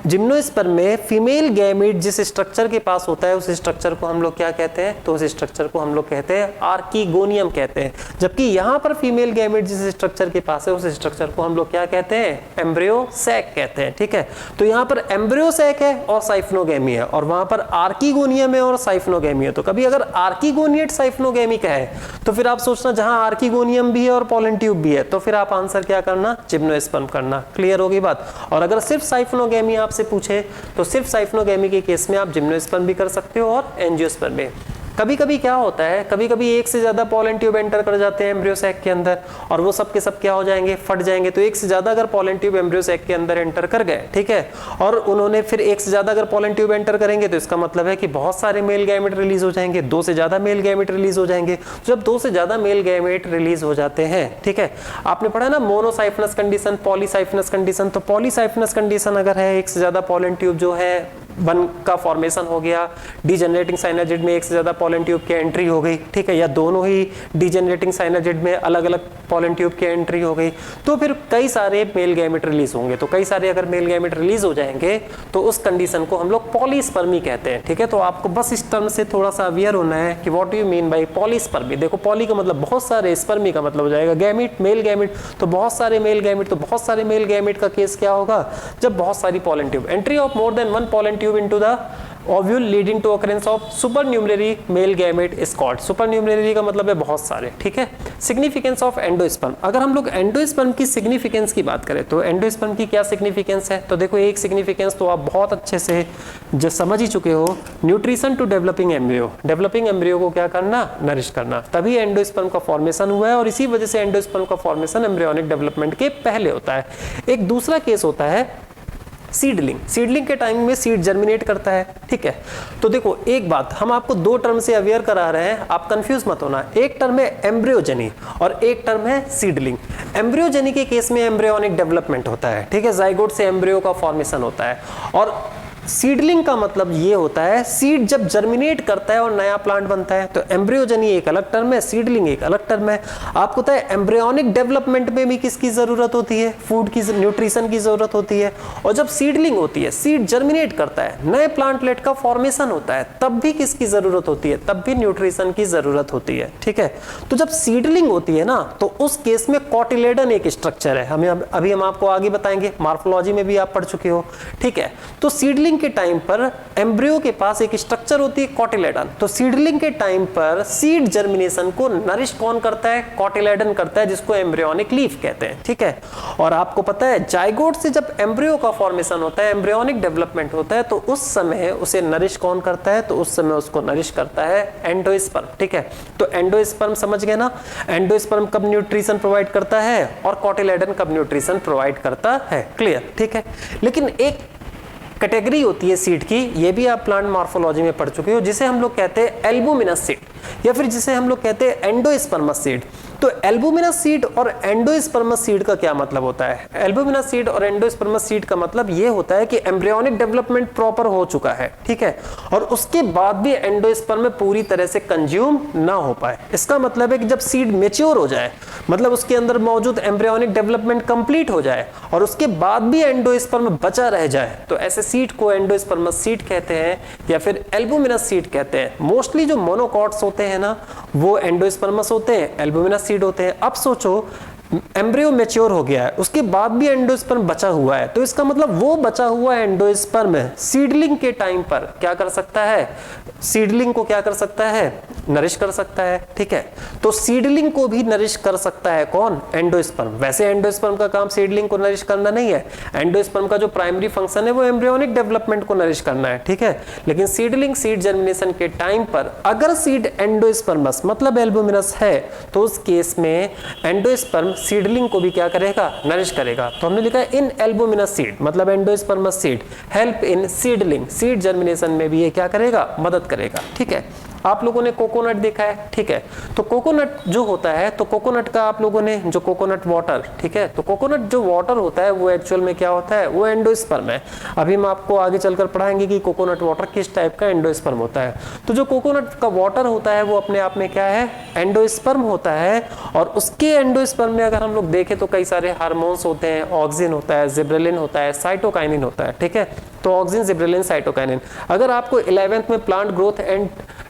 जिम्नोस्पर्म में फीमेल गैमेट जिस स्ट्रक्चर के पास होता है उस स्ट्रक्चर को हम लोग क्या कहते हैं, तो उस स्ट्रक्चर को हम लोग कहते हैं आर्किगोनियम कहते हैं। जबकि यहाँ पर फीमेल गैमेट जिस स्ट्रक्चर के पास है उस स्ट्रक्चर को हम लोग क्या कहते हैं, एम्ब्रियो सैक कहते हैं। ठीक है, तो यहाँ पर एम्ब्रियो सैक है और साइफोनोगैमी है, और वहां पर आर्किगोनियम है और साइफोनोगैमी है। तो कभी अगर आर्किगोनिएट साइफोनोगैमी का है तो फिर आप सोचना जहां आर्किगोनियम भी है और पॉलन ट्यूब भी है तो फिर आप आंसर क्या करना, जिम्नोस्पर्म करना। क्लियर होगी बात। और अगर सिर्फ साइफोनोगैमी आपसे पूछे तो सिर्फ साइफोनोगैमी के केस में आप जिम्नोस्पर्म भी कर सकते हो और एंजियोस्पर्म भी। कभी कभी क्या होता है, कभी कभी एक से ज्यादा पॉलन ट्यूब एंटर कर जाते हैं एम्ब्रियो सैक के अंदर और वो सब के सब क्या हो जाएंगे, फट जाएंगे। तो एक से ज्यादा अगर पॉलन ट्यूब एम्ब्रियो सैक के अंदर एंटर कर गए, ठीक है, और उन्होंने फिर एक से ज्यादा अगर पॉलन ट्यूब एंटर करेंगे तो इसका मतलब है कि बहुत सारे मेल गैमेट रिलीज हो जाएंगे, दो से ज्यादा मेल गैमेट रिलीज हो जाएंगे। जब दो से ज्यादा मेल गैमेट रिलीज हो जाते हैं, ठीक है, आपने पढ़ा ना मोनोसाइफनस कंडीशन, पॉलीसाइफनस कंडीशन। तो पॉलीसाइफनस कंडीशन अगर है, एक से ज्यादा पॉलन ट्यूब जो है वन का फॉर्मेशन हो गया, डीजेनरेटिंग साइनर्जिड में एक से ज्यादा पॉलन ट्यूब की एंट्री हो गई, ठीक है, या दोनों ही डीजेनरेटिंग साइनर्जिड में अलग अलग पॉलन ट्यूब की एंट्री हो गई, तो फिर कई सारे मेल गैमेट रिलीज होंगे। तो कई सारे अगर मेल गैमेट रिलीज हो जाएंगे तो उस कंडीशन को हम लोग पॉलीस्पर्मी कहते हैं। ठीक है, तो आपको बस इस टर्म से थोड़ा सा अवेयर होना है कि what do you mean by polyspermy. देखो पॉली का मतलब बहुत सारे, स्पर्मी का मतलब हो जाएगा गैमेट, मेल गैमेट, तो बहुत सारे मेल गैमेट, तो बहुत सारे मेल गैमेट का केस क्या होगा, जब बहुत सारी pollen tube, entry of more than one pollen tube into the ovule leading to occurrence of supernumerary male gamete is called. Supernumerary का मतलब है बहुत सारे, ठीक है। सिग्निफिकेंस ऑफ एंडोस्पर्म, अगर हम लोग एंडोस्पर्म की सिग्निफिकेंस की बात करें तो एंडोस्पर्म की क्या सिग्निफिकेंस है, तो देखो एक सिग्निफिकेंस तो आप बहुत अच्छे से जो समझ ही चुके हो, nutrition to developing embryo, developing embryo को क्या करना, नरिश करना, तभी एंडोस्पर्म का फॉर्मेशन हुआ है और इसी वजह से एंडोस्पर्म का फॉर्मेशन एम्ब्रियोनिक डेवलपमेंट के पहले होता है। एक दूसरा केस होता है सीडलिंग, सीडलिंग के टाइम में सीड जर्मिनेट करता है, ठीक है। तो देखो एक बात हम आपको दो टर्म से अवेयर करा रहे हैं, आप कंफ्यूज मत होना। एक टर्म है एम्ब्रियोजेनी और एक टर्म है सीडलिंग। एम्ब्रियोजेनी के केस में एम्ब्रियोनिक डेवलपमेंट होता है, ठीक है, जाइगोट से एम्ब्रियो का फॉर्मेशन होता है। और सीडलिंग का मतलब ये होता है सीड जब जर्मिनेट करता है और नया प्लांट बनता है। तो एम्ब्रियोजेनी एक अलग टर्म है, सीडलिंग एक अलग टर्म है। आपको पता है एम्ब्रियोनिक डेवलपमेंट में भी किसकी जरूरत होती है, फूड की, न्यूट्रिशन की जरूरत होती है। और जब सीडलिंग होती है, सीड जर्मिनेट करता है, नए प्लांटलेट का फॉर्मेशन होता है, तब भी किसकी जरूरत होती है, तब भी न्यूट्रिशन की जरूरत होती है, ठीक है। तो जब सीडलिंग होती है ना, तो उस केस में कॉटिलेडन एक स्ट्रक्चर है, हमें अभी हम आपको आगे बताएंगे, मार्फोलॉजी में भी आप पढ़ चुके हो, ठीक है। तो सीडलिंग के टाइम पर एम्ब्रियो के पास एक स्ट्रक्चर होती है कॉटिलेडन। तो सीडलिंग के टाइम पर सीड जर्मिनेशन को नरिश कौन करता है, कॉटिलेडन करता है, जिसको एम्ब्रियोनिक लीफ कहते हैं, ठीक है। और आपको पता है जाइगोट से जब एम्ब्रियो का फॉर्मेशन होता है, एम्ब्रियोनिक डेवलपमेंट होता है, तो उस समय उसे नरिश कौन करता है, तो उस समय उसको नरिश करता है एंडोस्पर्म, ठीक है। तो एंडोस्पर्म समझ गए ना, एंडोस्पर्म कब न्यूट्रिशन प्रोवाइड करता है और कॉटिलेडन कब न्यूट्रिशन प्रोवाइड करता है, क्लियर, ठीक है। लेकिन एक कैटेगरी होती है सीड की, ये भी आप प्लांट मॉर्फोलॉजी में पढ़ चुके हो, जिसे हम लोग कहते हैं एल्बुमिनस सीड या फिर जिसे हम लोग कहते हैं एंडोस्पर्मस सीड। तो एल्बुमिनस सीड और एंडोस्पर्मस सीड का क्या मतलब होता है, एल्बुमिनस सीड और एंडोस्पर्मस सीड का मतलब ये होता है कि एम्ब्रियोनिक डेवलपमेंट प्रॉपर हो चुका है, ठीक है, और उसके बाद भी एंडोस्पर्म में पूरी तरह से कंज्यूम ना हो पाए। इसका मतलब है कि जब सीड मैच्योर हो जाए, मतलब उसके अंदर मौजूद एम्ब्रियोनिक डेवलपमेंट कंप्लीट हो जाए और उसके बाद भी एंडोस्पर्म बचा रह जाए, तो ऐसे सीड को एंडोस्पर्मस सीड कहते हैं या फिर एल्बुमिनस सीड कहते हैं। मोस्टली जो मोनोकॉट्स होते हैं ना, वो एंडोस्पर्मस होते हैं, एल्बुमिनस सीड होते हैं। अब सोचो एम्ब्रियो मैच्योर हो गया है, उसके बाद भी एंडोस्पर्म बचा हुआ है, तो इसका मतलब वो बचा हुआ एंडोस्पर्म सीडलिंग के टाइम पर क्या कर सकता है, सीडलिंग को क्या कर सकता है, नरिश कर सकता है, ठीक है। तो सीडलिंग को भी नरिश कर सकता है कौन, एंडोस्पर्म। वैसे एंडोस्पर्म का काम सीडलिंग को नरिश करना नहीं है, एंडोस्पर्म का जो प्राइमरी फंक्शन है वो एम्ब्रियोनिक डेवलपमेंट को नरिश करना है, ठीक है। लेकिन सीडलिंग सीड जर्मिनेशन के टाइम पर अगर सीड एंडोस्पर्मस मतलब एल्बुमिनस है, तो उस केस में एंडोस्पर्म सीडलिंग को भी क्या करेगा, नरिश करेगा। तो हमने लिखा है इन एल्बुमिनस सीड मतलब endosperms seed help in seedling, seed germination में भी ये क्या करेगा, मदद करेगा, ठीक है। आप लोगों ने कोकोनट देखा है, ठीक है। तो कोकोनट जो होता है, तो कोकोनट का आप लोगों ने जो कोकोनट वाटर, ठीक है, तो कोकोनट जो वाटर होता है वो एक्चुअल में क्या होता है, वो एंडोस्पर्म है। अभी हम आपको आगे चलकर पढ़ाएंगे कि कोकोनट वाटर किस टाइप का एंडोस्पर्म होता है। तो जो कोकोनट का वाटर होता है वो अपने आप में क्या है, एंडोस्पर्म होता है। और उसके एंडोस्पर्म में अगर हम लोग देखें तो कई सारे हार्मोन्स होते हैं, ऑक्सिन होता है, जिब्रेलिन होता है, साइटोकाइनिन होता है, ठीक है। तो ऑक्सिन, जिब्रेलिन, साइटोकाइनिन। अगर आपको 11th में प्लांट ग्रोथ एंड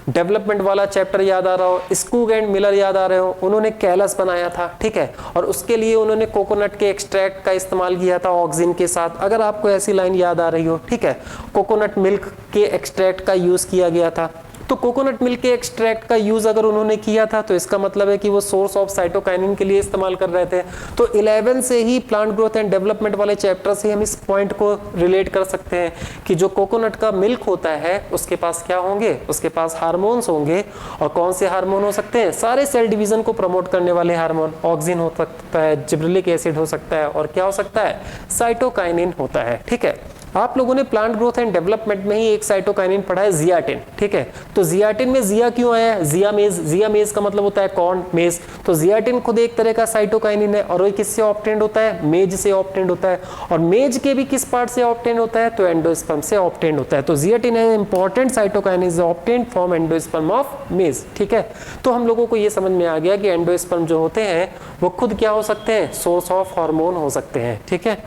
डेवलपमेंट वाला चैप्टर याद आ रहा हो, स्कूग एंड मिलर याद आ रहे हो, उन्होंने कैलस बनाया था, ठीक है, और उसके लिए उन्होंने कोकोनट के एक्सट्रैक्ट का इस्तेमाल किया था ऑक्सिन के साथ। अगर आपको ऐसी लाइन याद आ रही हो, ठीक है, कोकोनट मिल्क के एक्सट्रैक्ट का यूज किया गया था। तो कोकोनट मिल्क के एक्सट्रैक्ट का यूज अगर उन्होंने किया था तो इसका मतलब है कि वो सोर्स ऑफ साइटोकाइनिन के लिए इस्तेमाल कर रहे थे। तो 11 से ही प्लांट ग्रोथ एंड डेवलपमेंट वाले चैप्टर से हम इस पॉइंट को रिलेट कर सकते हैं कि जो कोकोनट का मिल्क होता है उसके पास क्या होंगे, उसके पास हार्मोन्स होंगे। और कौन से हार्मोन हो सकते हैं, सारे सेल डिवीजन को प्रमोट करने वाले हार्मोन। ऑक्सिन हो सकता है, जिब्रेलिक एसिड हो सकता है, और क्या हो सकता है, साइटोकाइनिन होता है, ठीक है। आप लोगों ने प्लांट ग्रोथ एंड डेवलपमेंट में ही एक साइटोकाइनिन पढ़ा है, जियाटिन, ठीक है। तो जियाटिन में जिया क्यों आया है, जियामेज, जियामेज का मतलब होता है कॉर्न मेज। तो जियाटिन खुद एक तरह का साइटोकाइनिन है और वो किससे ऑब्टेन्ड होता है, मेज से ऑब्टेन्ड होता है। और मेज के भी किस पार्ट से ऑब्टेन्ड होता है, तो एंडोस्पर्म से ऑब्टेन्ड होता है। तो जियाटिन है important cytokinin obtained from endosperm of मेज, ठीक है। तो हम लोगों को ये समझ में आ गया कि एंडोस्पर्म जो होते हैं वो खुद क्या हो सकते हैं, सोर्स ऑफ हार्मोन हो सकते हैं, ठीक है।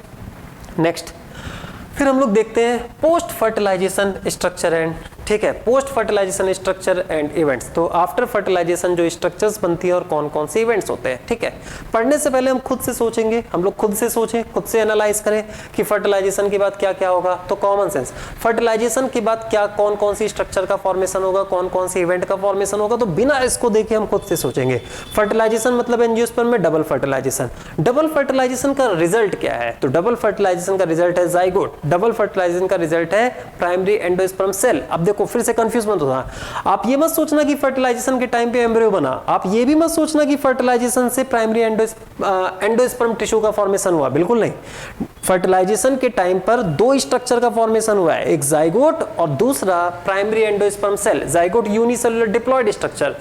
नेक्स्ट फिर हम लोग देखते हैं पोस्ट फर्टिलाइजेशन स्ट्रक्चर एंड ठीक है, post fertilization structure and events, तो आफ्टर फर्टिलाइजेशन जो स्ट्रक्चर्स बनती है और कौन कौन से इवेंट्स होते हैं। ठीक है, पढ़ने से पहले हम खुद से सोचेंगे, हम लोग खुद से सोचें, खुद से एनालाइज करें कि फर्टिलाइजेशन के बाद क्या क्या होगा। तो कॉमन सेंस, फर्टिलाइजेशन के बाद क्या कौन कौन सी स्ट्रक्चर का फॉर्मेशन होगा, कौन कौन सी इवेंट का फॉर्मेशन होगा, तो बिना इसको देखे हम खुद से सोचेंगे। फर्टिलाइजेशन मतलब एंजियोस्पर्म में डबल फर्टिलाइजेशन। डबल फर्टिलाइजेशन का रिजल्ट क्या है, तो डबल फर्टिलाइजेशन का रिजल्ट है जाइगोट। डबल फर्टिलाइजेशन का रिजल्ट है प्राइमरी एंडोस्पर्म सेल। अब देखो फिर से कंफ्यूज मत होना, आप ये मत सोचना कि फर्टिलाइजेशन के टाइम पे एम्ब्रियो बना, आप ये भी मत सोचना कि फर्टिलाइजेशन से प्राइमरी एंडोस्पर्म टिश्यू का फॉर्मेशन हुआ, बिल्कुल नहीं। फर्टिलाइजेशन के टाइम पर दो स्ट्रक्चर का फॉर्मेशन हुआ है, एक जाइगोट और दूसरा primary endosperm cell. Zygote unicellular diploid structure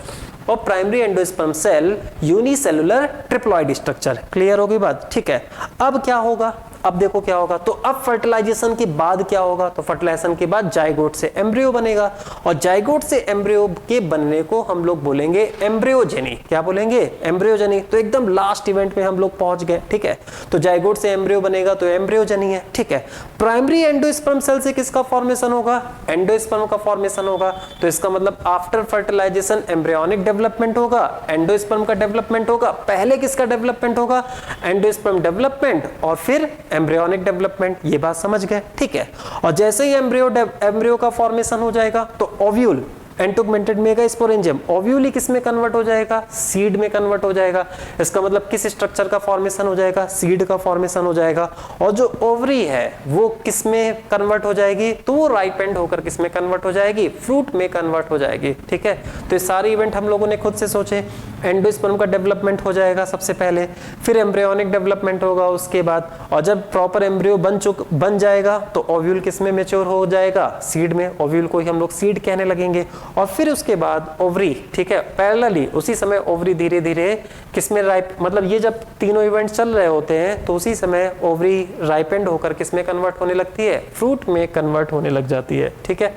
और primary endosperm cell unicellular triploid structure. Clear होगी बात, ठीक है। अब क्या होगा, अब देखो क्या होगा, तो अब फर्टिलाइजेशन के बाद क्या होगा, तो फर्टिलाइजेशन के बाद जाइगोट से एम्ब्रियो बनेगा और जाइगोट से एम्ब्रियो के बनने को हम लोग बोलेंगे एम्ब्रियोजेनी। क्या बोलेंगे, एम्ब्रियोजेनी। तो एकदम लास्ट इवेंट में हम लोग पहुंच गए, ठीक है। तो जाइगोट से एम्ब्रियो बनेगा तो एम्ब्रियोजेनी है, ठीक है। प्राइमरी एंडोस्पर्म सेल से किसका फॉर्मेशन होगा, एंडोस्पर्म का फॉर्मेशन होगा। तो इसका मतलब आफ्टर फर्टिलाइजेशन एम्ब्रियोनिक डेवलपमेंट होगा, एंडोस्पर्म का डेवलपमेंट होगा। पहले किसका डेवलपमेंट होगा, एंडोस्पर्म डेवलपमेंट और फिर एम्ब्रियोनिक डेवलपमेंट। ये बात समझ गए, ठीक है। और जैसे ही एम्ब्रियो का फॉर्मेशन हो जाएगा तो ओव्यूल एंटोगमेंटेड मेगास्पोरेंजियम, ओव्यूल किस में कन्वर्ट हो जाएगा, सीड में कन्वर्ट हो जाएगा। इसका मतलब किस स्ट्रक्चर का फॉर्मेशन हो जाएगा, सीड का फॉर्मेशन हो जाएगा। और जो ओवरी है वो किस में कन्वर्ट हो जाएगी, तो वो राइपेंड होकर किस में कन्वर्ट हो जाएगी, फ्रूट में कन्वर्ट हो जाएगी, ठीक है। तो ये सारे इवेंट हम लोगों ने खुद से सोचे। एंडोस्पर्म का डेवलपमेंट हो जाएगा सबसे पहले, फिर एम्ब्रियोनिक डेवलपमेंट होगा उसके बाद, और जब प्रॉपर एम्ब्रियो बन जाएगा तो ओव्यूल किस में मैच्योर हो जाएगा, सीड में। ओव्यूल को ही हम लोग सीड कहने लगेंगे। और फिर उसके बाद ओवरी, ठीक है, पैरेलली उसी समय ओवरी धीरे धीरे किस में राइप, मतलब ये जब तीनों इवेंट चल रहे होते हैं तो उसी समय ओवरी राइपेंड होकर किस में कन्वर्ट होने लगती है, फ्रूट में कन्वर्ट होने लग जाती है, ठीक है।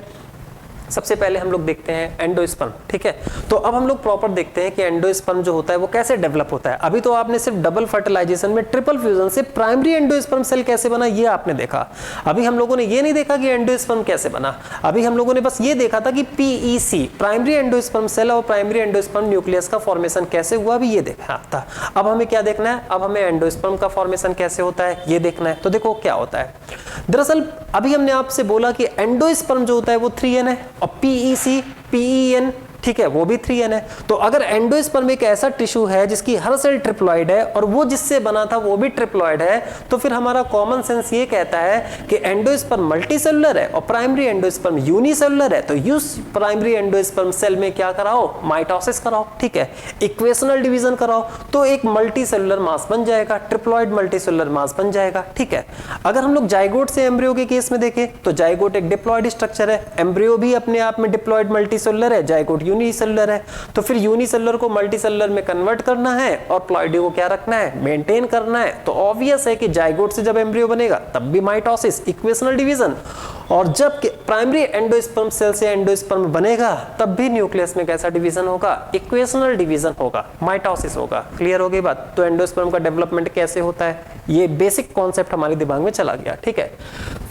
सबसे पहले हम लोग देखते हैं एंडोस्पर्म, ठीक है। तो अब हम लोग प्रॉपर देखते हैं कि एंडोस्पर्म जो होता है वो कैसे डेवलप होता है। अभी तो आपने सिर्फ डबल फर्टिलाइजेशन में ट्रिपल फ्यूजन से प्राइमरी एंडोस्पर्म सेल कैसे बना ये आपने देखा। अभी हम लोगों ने ये नहीं देखा कि एंडोस्पर्म कैसे बना, अभी हम लोगों ने बस ये देखा था कि पीईसी प्राइमरी एंडोस्पर्म सेल और प्राइमरी एंडोस्पर्म न्यूक्लियस का फॉर्मेशन कैसे हुआ, अभी ये देखा था। अब हमें क्या देखना है, अब हमें एंडोस्पर्म का फॉर्मेशन कैसे होता है ये देखना है। तो देखो क्या होता है, दरअसल अभी हमने आपसे बोला कि एंडोस्पर्म जो होता है वो 3N है और पीईसी पीईएन, ठीक है, वो भी 3N है। तो अगर एंडोस्पर्म एक ऐसा टिश्यू है जिसकी हर सेल ट्रिप्लॉइड है और वो जिससे बना था वो भी ट्रिप्लॉइड है, तो फिर हमारा कॉमन सेंस ये कहता है कि एंडोस्पर्म मल्टीसेलुलर है और प्राइमरी एंडोस्पर्म यूनिसेलुलर है। तो यूस प्राइमरी एंडोस्पर्म सेल में क्या कराओ, माइटोसिस कराओ, ठीक है, इक्वेशनल डिवीजन कराओ, तो एक मल्टीसेलुलर मास बन जाएगा, ट्रिप्लॉइड मल्टीसेलुलर मास बन जाएगा, ठीक है। अगर हम लोग जाइगोट से एम्ब्रियो के केस में देखें तो जाइगोट एक डिप्लॉइड स्ट्रक्चर है, एम्ब्रियो भी अपने आप में डिप्लॉइड मल्टीसेलुलर है, जाइगोट यूनिसेलुलर है। तो फिर यूनिसेलुलर को मल्टीसेलुलर में कन्वर्ट करना है और प्लॉइडी को क्या रखना है, मेंटेन करना है। तो ऑब्वियस है कि जाइगोट से जब एम्ब्रियो बनेगा तब भी माइटोसिस, इक्वेशनल डिवीजन, और जब प्राइमरी एंडोस्पर्म सेल से एंडोस्पर्म बनेगा तब भी न्यूक्लियस में कैसा डिवीजन होगा, इक्वेशनल डिवीजन होगा, माइटोसिस होगा। क्लियर हो गई बात। तो एंडोस्पर्म का डेवलपमेंट कैसे होता है, ये बेसिक कॉन्सेप्ट हमारे दिमाग में चला गया, ठीक है।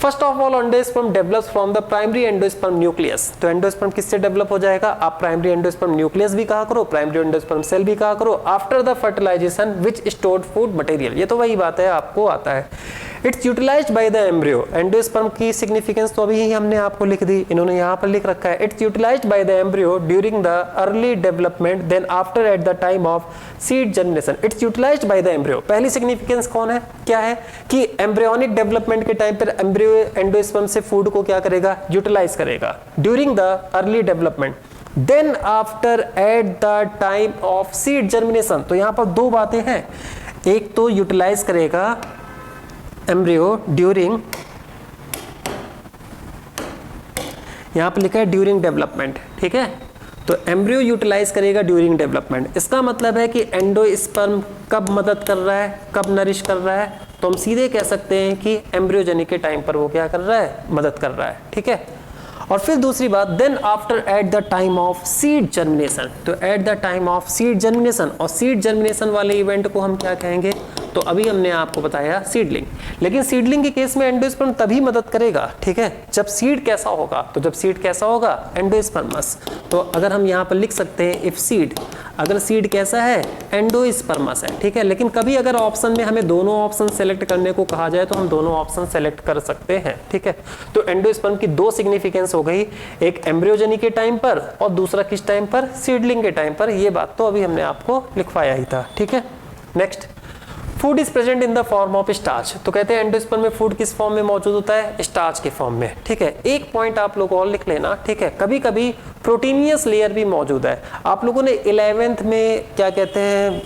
First of all endosperm develops from the primary endosperm nucleus. तो एंडोस्पर्म किससे डेवलप हो जाएगा, आप प्राइमरी एंडोस्पर्म न्यूक्लियस भी कहा करो, प्राइमरी एंडोस्पर्म सेल भी कहा करो, after the fertilization which stored food material. ये तो वही बात है, आपको आता है। It's utilized by the embryo. Endosperm की सिग्निफिकेंस तो अभी ही हमने आपको लिख दी, इन्होंने यहाँ पर लिख रखा है। It's utilized by the embryo during the early development then after at the time of seed germination. It's utilized by the embryo, पहली सिग्निफिकेंस कौन है, क्या है कि एम्ब्रियोनिक डेवलपमेंट के टाइम पर एम्ब्रियो एंडोस्पर्म से फूड को क्या करेगा, यूटिलाइज करेगा during the early development, then after at the time of seed germination. तो यहाँ पर दो बातें हैं, एक तो यूटिलाइज करेगा एम्ब्रियो ड्यूरिंग, यहां पर लिखा है ड्यूरिंग डेवलपमेंट, ठीक है। तो एम्ब्रियो यूटिलाइज करेगा ड्यूरिंग डेवलपमेंट। इसका मतलब है कि एंडोस्पर्म कब मदद कर रहा है, कब नरिश कर रहा है, तो हम सीधे कह सकते हैं कि एम्ब्रियोजेनी के टाइम पर वो क्या कर रहा है, मदद कर रहा है, ठीक है। और फिर दूसरी बात, then after at the time of seed germination. तो at the time of seed germination, और सीड जर्मिनेशन वाले इवेंट को हम क्या कहेंगे, तो अभी हमने आपको बताया सीडलिंग, लेकिन सीडलिंग के केस में एंडोस्पर्म तभी मदद करेगा, ठीक है, जब सीड कैसा होगा, तो जब सीड कैसा होगा, एंडोस्पर्मस। तो अगर हम यहाँ पर लिख सकते हैं इफ सीड, अगर सीड कैसा है, एंडोस्पर्मस है, ठीक है। लेकिन कभी अगर ऑप्शन में हमें दोनों ऑप्शन सेलेक्ट करने को कहा जाए तो हम दोनों ऑप्शन सेलेक्ट कर सकते हैं, ठीक है। तो एंडोस्पर्म की दो सिग्निफिकेंस हो गई, एक एम्ब्रियोजेनी के टाइम पर और दूसरा किस टाइम पर, सीडलिंग के टाइम पर। ये बात तो अभी हमने आपको लिखवाया ही था, ठीक है। Next, food is present in the form of starch. तो कहते हैं एंडोस्पर्म में फूड किस फॉर्म में मौजूद होता है, स्टार्च के फॉर्म में, ठीक है। एक पॉइंट आप लोग और लिख लेना, ठीक है, कभी कभी प्रोटीनियस लेयर भी मौजूद है। आप लोगों ने 11th में क्या कहते हैं,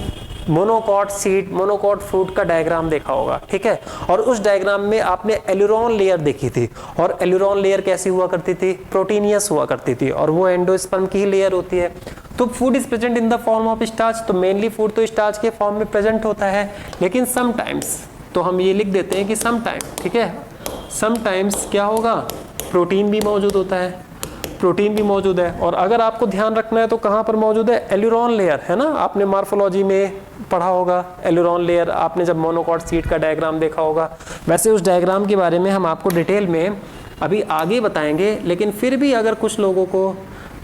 मोनोकॉट सीड, मोनोकॉट फ्रूट का डायग्राम देखा होगा, ठीक है। और उस डायग्राम में आपने एलुरोन लेयर देखी थी, और एलुरोन लेयर कैसी हुआ करती थी, प्रोटीनियस हुआ करती थी, और वो एंडोस्पर्म की ही लेयर होती है। तो food is present in the form of starch, तो मेनली फूड तो स्टार्च के फॉर्म में प्रेजेंट होता है, लेकिन समटाइम्स, तो हम ये लिख देते हैं कि समटाइम्स, ठीक है, समटाइम्स क्या होगा, प्रोटीन भी मौजूद होता है, प्रोटीन भी मौजूद है। और अगर आपको ध्यान रखना है तो कहाँ पर मौजूद है, एलुरोन लेयर, है ना, आपने मार्फोलॉजी में पढ़ा होगा एलुरोन लेयर, आपने जब मोनोकॉट सीड का डायग्राम देखा होगा। वैसे उस डायग्राम के बारे में हम आपको डिटेल में अभी आगे बताएंगे, लेकिन फिर भी अगर कुछ लोगों को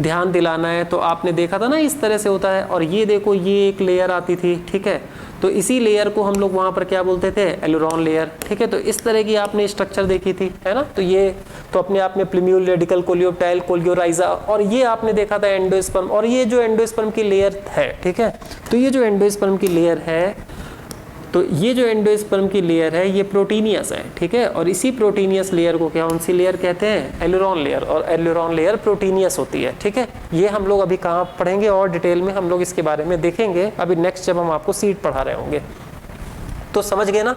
ध्यान दिलाना है तो आपने देखा था ना, इस तरह से होता है, और ये देखो ये एक लेयर आती थी, ठीक है, तो इसी लेयर को हम लोग वहाँ पर क्या बोलते थे, एलुरोन लेयर, ठीक है। तो इस तरह की आपने स्ट्रक्चर देखी थी, है ना। तो ये तो अपने आप में प्लिम्यूल, रेडिकल, कोलियोप्टाइल, कोलियोराइजा, और ये आपने देखा था एंडोस्पर्म, और ये जो एंडोस्पर्म की लेयर है, ठीक है, तो ये जो एंडोस्पर्म की लेयर है, तो ये जो एंडोस्पर्म की लेयर है ये प्रोटीनियस है, ठीक है। और इसी प्रोटीनियस लेयर को क्या, कौन सी लेयर कहते हैं, एलुरोन लेयर, और एलुरोन लेयर प्रोटीनियस होती है, ठीक है। ये हम लोग अभी कहाँ पढ़ेंगे और डिटेल में हम लोग इसके बारे में देखेंगे अभी नेक्स्ट, जब हम आपको सीड पढ़ा रहे होंगे। तो समझ गए ना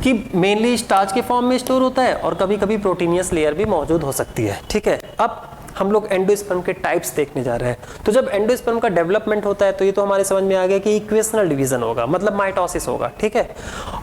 कि मेनली स्टार्च के फॉर्म में स्टोर होता है और कभी कभी प्रोटीनियस लेयर भी मौजूद हो सकती है, ठीक है। अब हम लोग एंडोस्पर्म के टाइप्स देखने जा रहे हैं। तो जब एंडोस्पर्म का डेवलपमेंट होता है तो ये तो हमारे समझ में आ गया कि इक्वेशनल डिवीजन होगा, मतलब माइटोसिस होगा, ठीक है।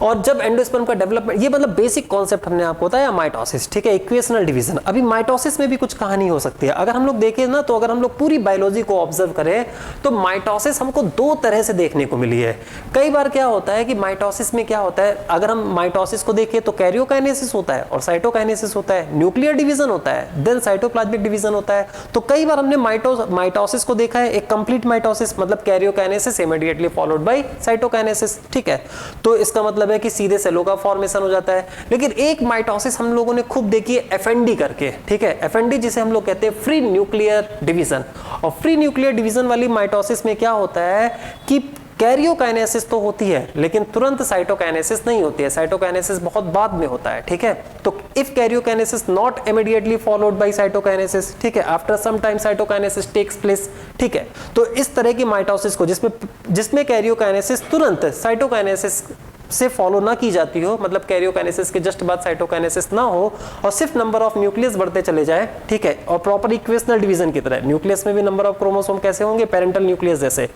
और जब एंडोस्पर्म का डेवलपमेंट, ये मतलब बेसिक कॉन्सेप्ट हमने आपको बताया माइटोसिस, ठीक है, इक्वेशनल डिवीजन। अभी माइटोसिस में भी कुछ कहानी हो सकती है। अगर हम लोग देखें ना, तो अगर हम लोग पूरी बायोलॉजी को ऑब्जर्व करें तो माइटोसिस हमको दो तरह से देखने को मिली है। कई बार क्या होता है कि माइटोसिस में क्या होता है, अगर हम माइटोसिस को देखें तो कैरियोकाइनेसिस होता है और साइटोकाइनेसिस होता है, न्यूक्लियर डिवीजन होता है, देन साइटोप्लाज्मिक डिवीजन होता है। तो कई बार हमने माइटोसिस को देखा है, एक कंप्लीट माइटोसिस मतलब karyokinesis immediately followed by cytokinesis, ठीक है। तो इसका मतलब है कि सीधे सेलों का फॉर्मेशन हो जाता है। लेकिन एक माइटोसिस हम लोगों ने खूब देखी है एफएनडी करके, ठीक है, एफएनडी जिसे हम लोग कहते हैं फ्री न्यूक्लियर डिवीजन। और फ्री न्यूक्लियर डिवीजन वाली माइटोसिस में क्या होता है कि कैरियोकाइनेसिस तो होती है लेकिन तुरंत साइटोकाइनेसिस नहीं होती है, साइटोकाइनेसिस बहुत बाद में होता है, ठीक है। तो if karyokinesis not immediately followed by cytokinesis, ठीक है, after some time cytokinesis takes place, ठीक है। तो इस तरह की माइटोसिस को जिसमें कैरियोकाइनेसिस तुरंत साइटोकाइनेसिस से फॉलो ना की जाती हो, मतलब कैरियोकाइनेसिस के जस्ट बाद साइटोकाइनेसिस ना हो और सिर्फ नंबर ऑफ न्यूक्लियस बढ़ते चले जाए, ठीक है, और प्रॉपर इक्वेशनल डिवीजन की तरह न्यूक्लियस में भी नंबर ऑफ क्रोमोसोम कैसे होंगे, पेरेंटल न्यूक्लियस जैसे,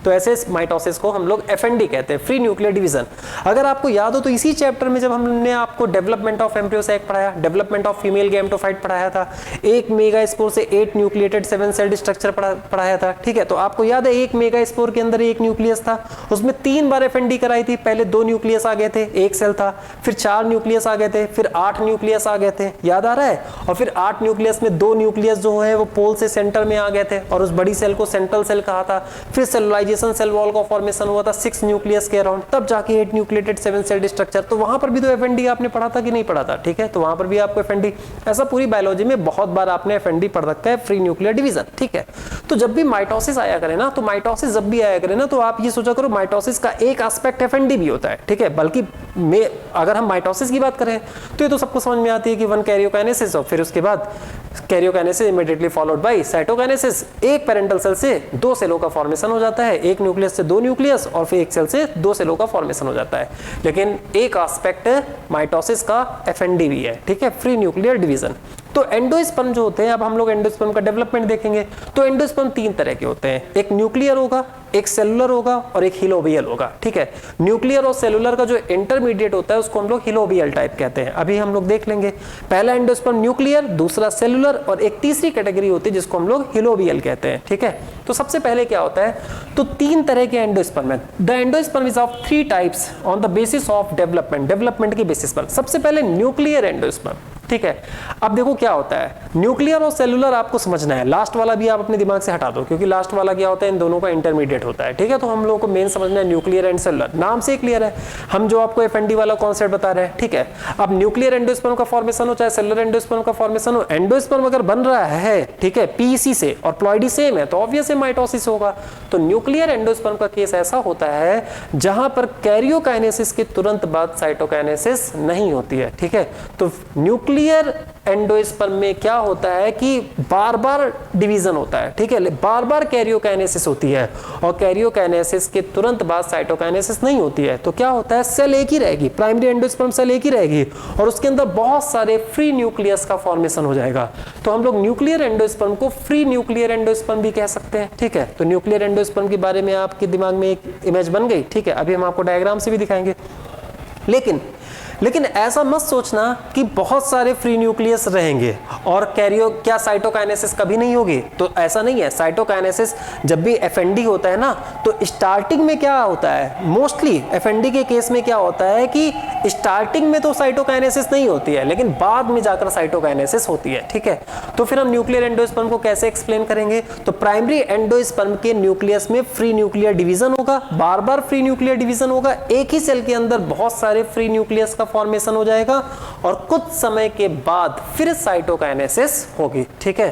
तो ऐसे माइटोसिस को हम लोग एफएनडी कहते हैं, फ्री न्यूक्लियर डिवीजन। अगर आपको याद हो तो इसी चैप्टर में जब हमने आपको डेवलपमेंट ऑफ एम्ब्रियो सैक पढ़ाया, डेवलपमेंट ऑफ फीमेल गैमेटोफाइट पढ़ाया था, एक मेगास्पोर से 8 न्यूक्लिएटेड 7 सेल्ड स्ट्रक्चर पढ़ाया था, ठीक है। तो आपको याद है एक मेगास्पोर के अंदर एक न्यूक्लियस था, उसमें 3 बार एफएनडी कराई थी, पहले 2 न्यूक्लियस आ गए थे, एक सेल था, फिर 4 न्यूक्लियस आ गए थे, फिर 8 न्यूक्लियस आ गए थे, याद आ रहा है। और फिर 8 न्यूक्लियस में 2 न्यूक्लियस जो है वो पोल से सेंटर में आ गए थे और उस बड़ी सेल को सेंट्रल सेल कहा था। फिर सेलुलाइजेशन, सेल वॉल का फॉर्मेशन हुआ था 6 न्यूक्लियस के अराउंड, तब जाके 8 न्यूक्लिएटेड 7 सेल्ड स्ट्रक्चर। तो वहां पर भी तो एफएनडी आपने पढ़ा था कि नहीं पढ़ा था, ठीक है, तो वहां पर भी आपको एफएनडी, ऐसा पूरी बायोलॉजी में बहुत बार आपने एफएनडी पढ़ रखा है, फ्री न्यूक्लियर डिवीजन, ठीक है। तो जब भी माइटोसिस आया करे ना, तो माइटोसिस जब भी आया करे ना, तो आप ये सोचा करो माइटोसिस का एक एस्पेक्ट एफएनडी भी होता है, ठीक है। बल्कि अगर हम माइटोसिस की बात करें तो ये तो सबको समझ में आती है कि 1 कैरियोकाइनेसिस और फिर उसके बाद karyokinesis immediately followed by cytokinesis, एक पेरेंटल सेल से 2 सेलों का फॉर्मेशन हो जाता है, एक न्यूक्लियस से 2 न्यूक्लियस और फिर एक सेल से 2 सेलों का फॉर्मेशन हो जाता है। लेकिन एक एस्पेक्ट माइटोसिस का एफएनडी भी है, ठीक है, फ्री न्यूक्लियर डिवीजन। तो एंडोस्पर्म जो होते हैं, अब हम लोग एंडोस्पर्म का डेवलपमेंट देखेंगे। तो एंडोस्पर्म 3 तरह के होते हैं, एक न्यूक्लियर होगा, एक सेलुलर होगा और एक हिलोबियल होगा, ठीक है। न्यूक्लियर और सेलुलर का जो इंटरमीडिएट होता है उसको हम लोग हिलोबियल टाइप कहते हैं। अभी हम लोग देख लेंगे, पहला एंडोस्पर्म न्यूक्लियर, दूसरा सेलुलर और एक तीसरी कैटेगरी होती है जिसको हम लोग हिलोबियल कहते हैं, ठीक है। तो सबसे पहले क्या होता है, तो 3 तरह के एंडोस्पर्म है। The endosperm is of 3 types on the basis of development के बेसिस पर। सबसे पहले न्यूक्लियर एंडोस्पर्म, ठीक है। अब देखो क्या होता है, न्यूक्लियर और सेलुलर आपको समझना है, लास्ट वाला भी आप अपने दिमाग से हटा दो क्योंकि लास्ट वाला क्या होता है, इन दोनों का इंटरमीडिएट होता है, ठीक है। तो हम लोगों को मेन समझना है न्यूक्लियर एंड सेलुलर, नाम से क्लियर है, हम जो आपको एफएनडी वाला कॉन्सेप्ट बता रहे हैं, ठीक है। अब न्यूक्लियर एंडोस्पर्म का फॉर्मेशन हो चाहे सेलुलर एंडोस्पर्म का फॉर्मेशन हो, एंडोस्पर्म अगर बन रहा है, ठीक है, पीईसी से और प्लॉइडी सेम है तो ऑब्वियस है माइटोसिस होगा। तो न्यूक्लियर एंडोस्पर्म का केस ऐसा होता है जहां पर कैरियोकाइनेसिस के तुरंत बाद साइटोकाइनेसिस नहीं होती है, ठीक है। तो न्यूक्लियर एंडोस्पर्म में क्या होता है कि बार बार डिवीजन होता है, ठीक है, बार बार कैरियोकाइनेसिस होती है और कैरियोकाइनेसिस के तुरंत बाद साइटोकाइनेसिस नहीं होती है। तो क्या होता है, सेल एक ही रहेगी, प्राइमरी एंडोस्पर्म सेल एक ही रहेगी और उसके अंदर बहुत सारे फ्री न्यूक्लियस का फॉर्मेशन हो जाएगा। तो हम लोग न्यूक्लियर एंडोस्पर्म को फ्री न्यूक्लियर एंडोस्पर्म भी कह सकते हैं, ठीक है। तो न्यूक्लियर एंडोस्पर्म के बारे में आपके दिमाग में एक इमेज बन गई, ठीक है। अभी हम आपको डायग्राम से भी दिखाएंगे, लेकिन ऐसा मत सोचना कि बहुत सारे फ्री न्यूक्लियस रहेंगे और क्या साइटोकाइनेसिस कभी नहीं होगी, तो ऐसा नहीं है। साइटोकाइनेसिस जब भी एफएनडी होता है ना, तो स्टार्टिंग में क्या होता है, मोस्टली एफएनडी के केस में क्या होता है कि स्टार्टिंग में तो साइटोकाइनेसिस नहीं होती है लेकिन बाद में जाकर साइटोकाइनेसिस होती है, ठीक है। तो फिर हम न्यूक्लियर एंडोस्पर्म को कैसे एक्सप्लेन करेंगे, तो प्राइमरी एंडोस्पर्म के न्यूक्लियस में फ्री न्यूक्लियर डिवीजन होगा, बार बार फ्री न्यूक्लियर डिवीजन होगा, एक ही सेल के अंदर बहुत सारे फ्री न्यूक्लियस का फॉर्मेशन हो जाएगा और कुछ समय के बाद फिर साइटोकाइनेसिस होगी, ठीक है।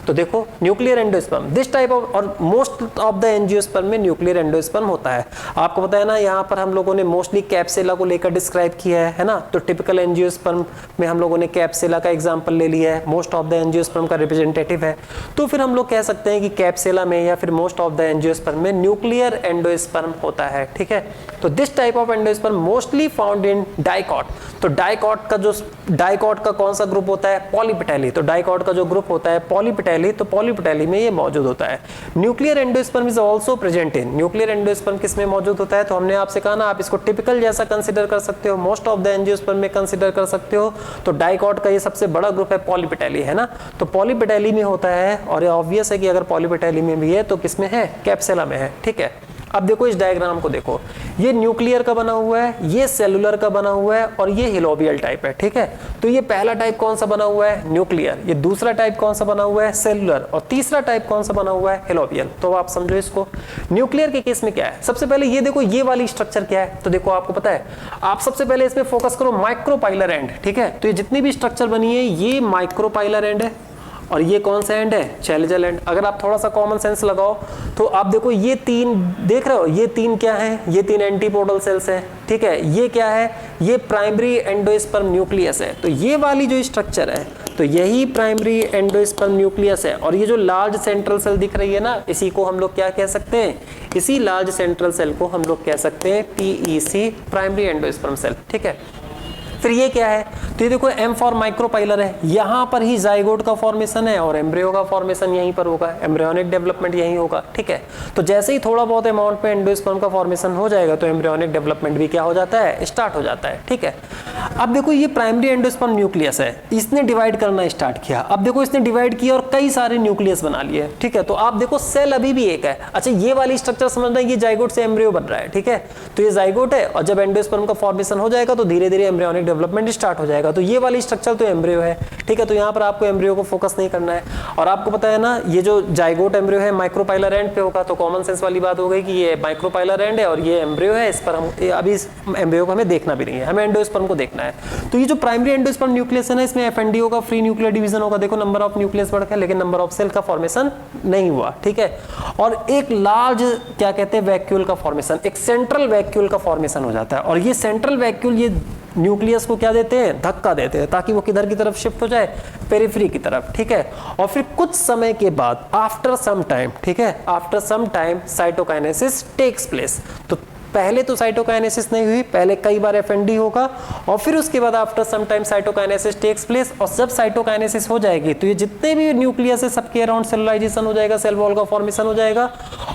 तो देखो nuclear endosperm this type of, और मोस्ट ऑफ द एंजियोस्पर्म में न्यूक्लियर एंडोस्पर्म होता है। आपको पता है ना, यहाँ पर हम लोगों ने मोस्टली कैप्सुला को लेकर डिस्क्राइब किया है ना। तो टिपिकल एंजियोस्पर्म में हम लोगों ने कैप्सुला का एग्जांपल ले लिया है, मोस्ट ऑफ द एंजियोस्पर्म का रिप्रेजेंटेटिव है। तो फिर हम लोग कह सकते हैं कि कैप्सुला में या फिर मोस्ट ऑफ द एंजियोस्पर्म में न्यूक्लियर एंडोस्पर्म होता है, ठीक है। तो this type of endosperm mostly found in dicot. तो डाइकॉट का कौन सा ग्रुप होता है, पॉलीपेटैली। तो डाइकॉट का जो ग्रुप होता है पॉलीपेटैली, तो पॉलीपेटैली में ये मौजूद होता है। Nuclear endosperm is also present in, nuclear endosperm किस में मौजूद होता है, तो हमने आपसे कहा ना, आप इसको टिपिकल जैसा कंसीडर कर सकते हो, मोस्ट ऑफ द एंजियोस्पर्म में कंसीडर कर सकते हो। तो डाइकॉट का ये सबसे बड़ा ग्रुप है पॉलीपेटैली, है ना। तो पॉलीपेटैली में होता है और ये ऑब्वियस है कि अगर पॉलीपेटैली में भी है तो किस में है, कैप्सुला में है, ठीक है। अब देखो इस डायग्राम को देखो, ये न्यूक्लियर का बना हुआ है, ये सेलुलर का बना हुआ है और ये हिलोबियल टाइप है, ठीक है। तो ये पहला टाइप कौन सा बना हुआ है, न्यूक्लियर, ये दूसरा टाइप कौन सा बना हुआ है, सेलुलर, और तीसरा टाइप कौन सा बना हुआ है, हिलोबियल। तो आप समझो इसको। न्यूक्लियर के केस में क्या है, सबसे पहले ये देखो, ये वाली स्ट्रक्चर क्या है, तो देखो आपको पता है, आप सबसे पहले इसमें फोकस करो माइक्रोपाइलर एंड, ठीक है। तो ये जितनी भी स्ट्रक्चर बनी है ये माइक्रोपाइलर एंड है और ये कौन सा एंड है, चैलेंजर एंड। अगर आप थोड़ा सा कॉमन सेंस लगाओ तो आप देखो ये 3 देख रहे हो, ये 3 क्या है, ये 3 एंटीपोडल सेल्स है, ठीक है। ये क्या है, ये प्राइमरी एंडोस्पर्म न्यूक्लियस है। तो ये वाली जो स्ट्रक्चर है तो यही प्राइमरी एंडोस्पर्म न्यूक्लियस है और ये जो लार्ज सेंट्रल सेल दिख रही है ना, इसी को हम लोग क्या कह सकते हैं, इसी लार्ज सेंट्रल सेल को हम लोग कह सकते हैं पीईसी, प्राइमरी एंडोस्पर्म सेल, ठीक है। फिर ये क्या है, तो ये देखो एम फॉर माइक्रोपाइलर है, यहाँ पर ही जाइगोट का फॉर्मेशन है और एम्ब्रियो का फॉर्मेशन यहीं पर होगा, एम्ब्रियोनिक डेवलपमेंट यहीं होगा, ठीक है। तो जैसे ही थोड़ा बहुत अमाउंट पे एंडोस्पर्म का फॉर्मेशन हो जाएगा तो एम्ब्रियोनिक डेवलपमेंट भी क्या हो जाता है, स्टार्ट हो जाता है, ठीक है। अब देखो ये प्राइमरी एंडोस्पर्म न्यूक्लियस है, इसने डिवाइड करना स्टार्ट किया। अब देखो इसने डिवाइड किया और कई सारे न्यूक्लियस बना लिए, ठीक है। तो आप देखो सेल अभी भी एक है। अच्छा ये वाली स्ट्रक्चर समझना, ये जाइगोट से एम्ब्रियो बन रहा है, ठीक है। तो ये जाइगोट है और जब एंडोस्पर्म का फॉर्मेशन हो जाएगा तो धीरे धीरे एम्ब्रियोनिक डेवलपमेंट स्टार्ट हो जाएगा। तो ये वाली स्ट्रक्चर तो एम्ब्रियो है, ठीक है। तो यहाँ पर आपको एम्ब्रियो को फोकस नहीं करना है और आपको पता है ना, ये जो जाइगोट एम्ब्रियो है माइक्रोपाइलर एंड पे होगा, तो कॉमन सेंस वाली बात हो गई कि ये माइक्रोपाइलर एंड है और ये एम्ब्रियो है। इस पर हम अभी इस एम्ब्रियो को हमें देखना भी नहीं है, हमें एंडोस्पर्म को देखना है। तो ये जो प्राइमरी एंडोस्पर्म न्यूक्लियस है ना, इसमें एफएनडी होगा, फ्री न्यूक्लियर डिवीजन होगा। देखो नंबर ऑफ न्यूक्लियस बढ़ गया लेकिन नंबर ऑफ सेल का फॉर्मेशन नहीं हुआ, ठीक है। और एक लार्ज क्या कहते हैं, वैक्यूल का फॉर्मेशन, एक सेंट्रल वैक्यूल का फॉर्मेशन हो जाता है और ये सेंट्रल वैक्यूल ये न्यूक्लियस को क्या देते हैं, धक्का देते हैं ताकि वो किधर की तरफ शिफ्ट हो जाए, पेरिफेरी की तरफ, ठीक है। और फिर कुछ समय के बाद आफ्टर सम टाइम, ठीक है, after some time cytokinesis takes place. तो पहले तो साइटोकाइनेसिस नहीं हुई, पहले कई बार एफएनडी होगा और फिर उसके बाद after some time cytokinesis takes place. और जब साइटोकाइनेसिस हो जाएगी तो ये जितने भी न्यूक्लियस है सबके अराउंड सेलुलाइजेशन हो जाएगा, सेल वॉल का फॉर्मेशन हो जाएगा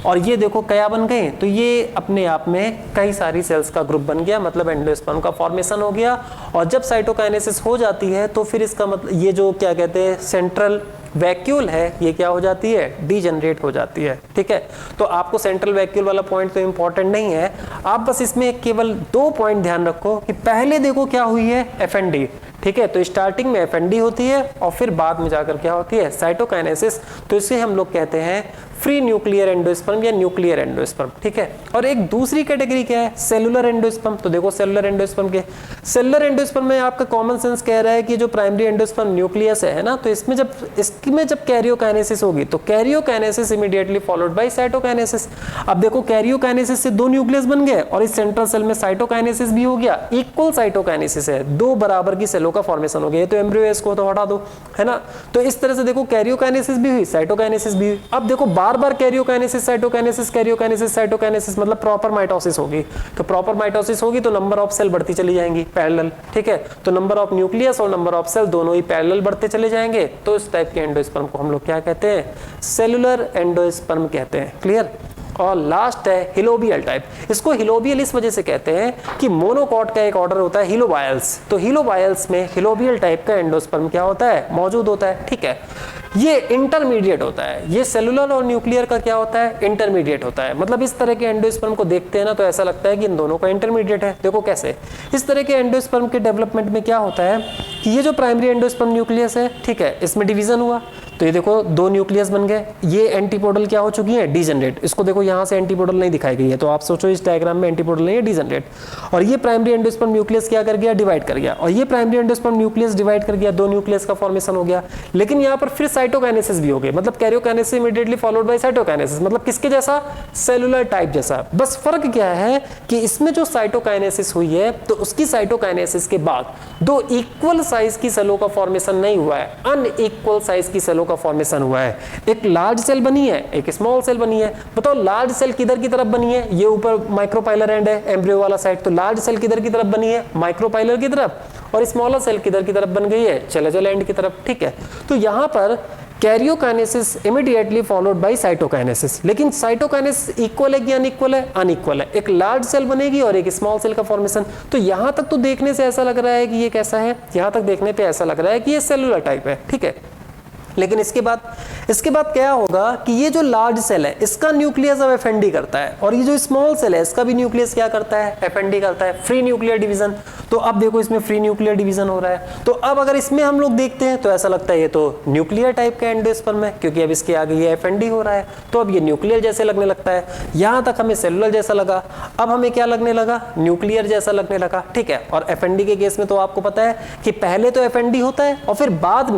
और ये देखो क्या बन गए, तो ये अपने आप में कई सारी सेल्स का ग्रुप बन गया, मतलब एंडोस्पर्म का फॉर्मेशन हो गया। और जब साइटोकाइनेसिस हो जाती है तो फिर इसका मतलब ये जो क्या कहते हैं सेंट्रल वैक्यूल है ये क्या हो जाती है, डीजनरेट हो जाती है। ठीक है, तो आपको सेंट्रल वैक्यूल वाला पॉइंट तो इंपॉर्टेंट नहीं है, आप बस इसमें केवल 2 पॉइंट ध्यान रखो कि पहले देखो क्या हुई है, एफएनडी। ठीक है, तो स्टार्टिंग में एफएनडी होती है और फिर बाद में जाकर क्या होती है, साइटोकाइनेसिस। तो इसे हम लोग कहते हैं फ्री न्यूक्लियर एंडोस्पर्म या न्यूक्लियर एंडोस्पर्म। ठीक है, और एक दूसरी कैटेगरी क्या है, सेलुलर एंडोस्पर्म। तो देखो सेलुलर एंडोस्पर्म के, सेलुलर एंडोस्पर्म में आपका कॉमन सेंस कह रहा है कि जो प्राइमरी एंडोस्पर्म न्यूक्लियस है ना, तो इसमें जब कैरियोकाइनेसिस होगी तो karyokinesis immediately followed by cytokinesis. अब देखो कैरियोकाइनेसिस से 2 न्यूक्लियस बन गए और इस सेंट्रल सेल में साइटोकाइनेसिस भी हो गया, इक्वल साइटोकाइनेसिस है, 2 बराबर की सेलों का फॉर्मेशन हो गया। तो एम्ब्रियो इसको तो हटा दो, है ना। तो इस तरह से देखो कैरियोकाइनेसिस भी हुई, साइटोकाइनेसिस भी हुई। अब देखो बार बार कैरियोकाइनेसिस साइटोकाइनेसिस कैरियोकाइनेसिस साइटोकाइनेसिस, मतलब प्रॉपर माइटोसिस होगी। तो प्रॉपर माइटोसिस होगी तो नंबर ऑफ सेल बढ़ती चली जाएंगी पैरेलल। ठीक है, तो नंबर ऑफ न्यूक्लियस और नंबर ऑफ सेल दोनों ही पैरेलल बढ़ते चले जाएंगे। तो इस टाइप के एंडोस्पर्म को हम लोग क्या कहते हैं, सेलुलर एंडोस्पर्म कहते हैं। क्लियर। और लास्ट है हिलोबियल टाइप। इसको हिलोबियल इस वजह से कहते हैं कि मोनोकॉट का एक ऑर्डर होता है हिलोबायल्स, तो हिलोबायल्स में हिलोबियल टाइप का एंडोस्पर्म क्या होता है, मौजूद होता है। ठीक है, ये इंटरमीडिएट होता है, ये सेलुलर और न्यूक्लियर का क्या होता है, इंटरमीडिएट होता है। मतलब इस तरह के एंडोस्पर्म को देखते हैं ना तो ऐसा लगता है कि इन दोनों का इंटरमीडिएट है। देखो कैसे, इस तरह के एंडोस्पर्म के डेवलपमेंट में क्या होता है कि ये जो प्राइमरी एंडोस्पर्म न्यूक्लियस है, ठीक है, इसमें डिवीजन हुआ तो ये देखो 2 न्यूक्लियस बन गए, ये एंटीपोडल क्या हो चुकी है, डीजनरेट। इसको देखो यहाँ से एंटीपोडल नहीं दिखाई गई है तो आप सोचो इस डायग्राम में एंटीपोडल नहीं है, डीजनरेट। और ये प्राइमरी एंडोस्पर्म न्यूक्लियस क्या कर गया, डिवाइड कर गया, और ये प्राइमरी एंडोस्पर्म न्यूक्लियस डिवाइड कर गया, 2 न्यूक्लियस का फॉर्मेशन हो गया। लेकिन यहाँ पर फिर साइटोकाइनेसिस भी हो गई, मतलब karyokinesis immediately followed by cytokinesis, मतलब किसके जैसा, सेलुलर टाइप जैसा। बस फर्क क्या है कि इसमें जो साइटोकाइनेसिस हुई है तो उसकी साइटोकाइनेसिस के बाद 2 इक्वल साइज की सेलों का फॉर्मेशन नहीं हुआ है, अनइक्वल साइज की सेलों का फॉर्मेशन हुआ है। एक लार्ज सेल बनी है, एक स्मॉल सेल बनी है। बताओ लार्ज सेल किधर की तरफ बनी है, ये ऊपर माइक्रोपाइलर एंड है, एम्ब्रियो वाला साइड, तो लार्ज सेल किधर की तरफ बनी है, माइक्रोपाइलर की तरफ, और स्मॉलर सेल किधर की तरफ बन गई है, चलेजल एंड की तरफ। ठीक है, तो यहां पर karyokinesis immediately followed by cytokinesis. लेकिन साइटोकाइनेसिस इक्वल है कि अनइक्वल है, अनइक्वल है। एक लार्ज सेल बनेगी और एक स्मॉल सेल का फॉर्मेशन। तो यहां तक तो देखने से ऐसा लग रहा है कि ये कैसा है, यहां तक देखने पे ऐसा लग रहा है कि ये सेलुलर टाइप है। ठीक है, लेकिन इसके बाद क्या होगा कि ये जो लार्ज सेल है इसका न्यूक्लियस अब एफएनडी करता है, और ये जो स्मॉल सेल है इसका भी न्यूक्लियस क्या करता है, एफएनडी करता है, फ्री न्यूक्लियर डिवीजन। तो अब देखो इसमें फ्री न्यूक्लियर डिवीजन हो रहा है। तो अब अगर इसमें हम लोग देखते हैं तो ऐसा लगता है ये तो न्यूक्लियर टाइप का एंडोस्पर्म है, क्योंकि अब इसके आगे ये एफएनडी हो रहा है, तो अब ये न्यूक्लियर जैसे लगने लगता है। यहां तक हमें सेलुलर जैसा लगा, अब हमें क्या लगने लगा, न्यूक्लियर जैसा लगने लगा। ठीक है, और एफएनडी के केस में तो आपको पता है कि पहले तो एफएनडी होता है और फिर बाद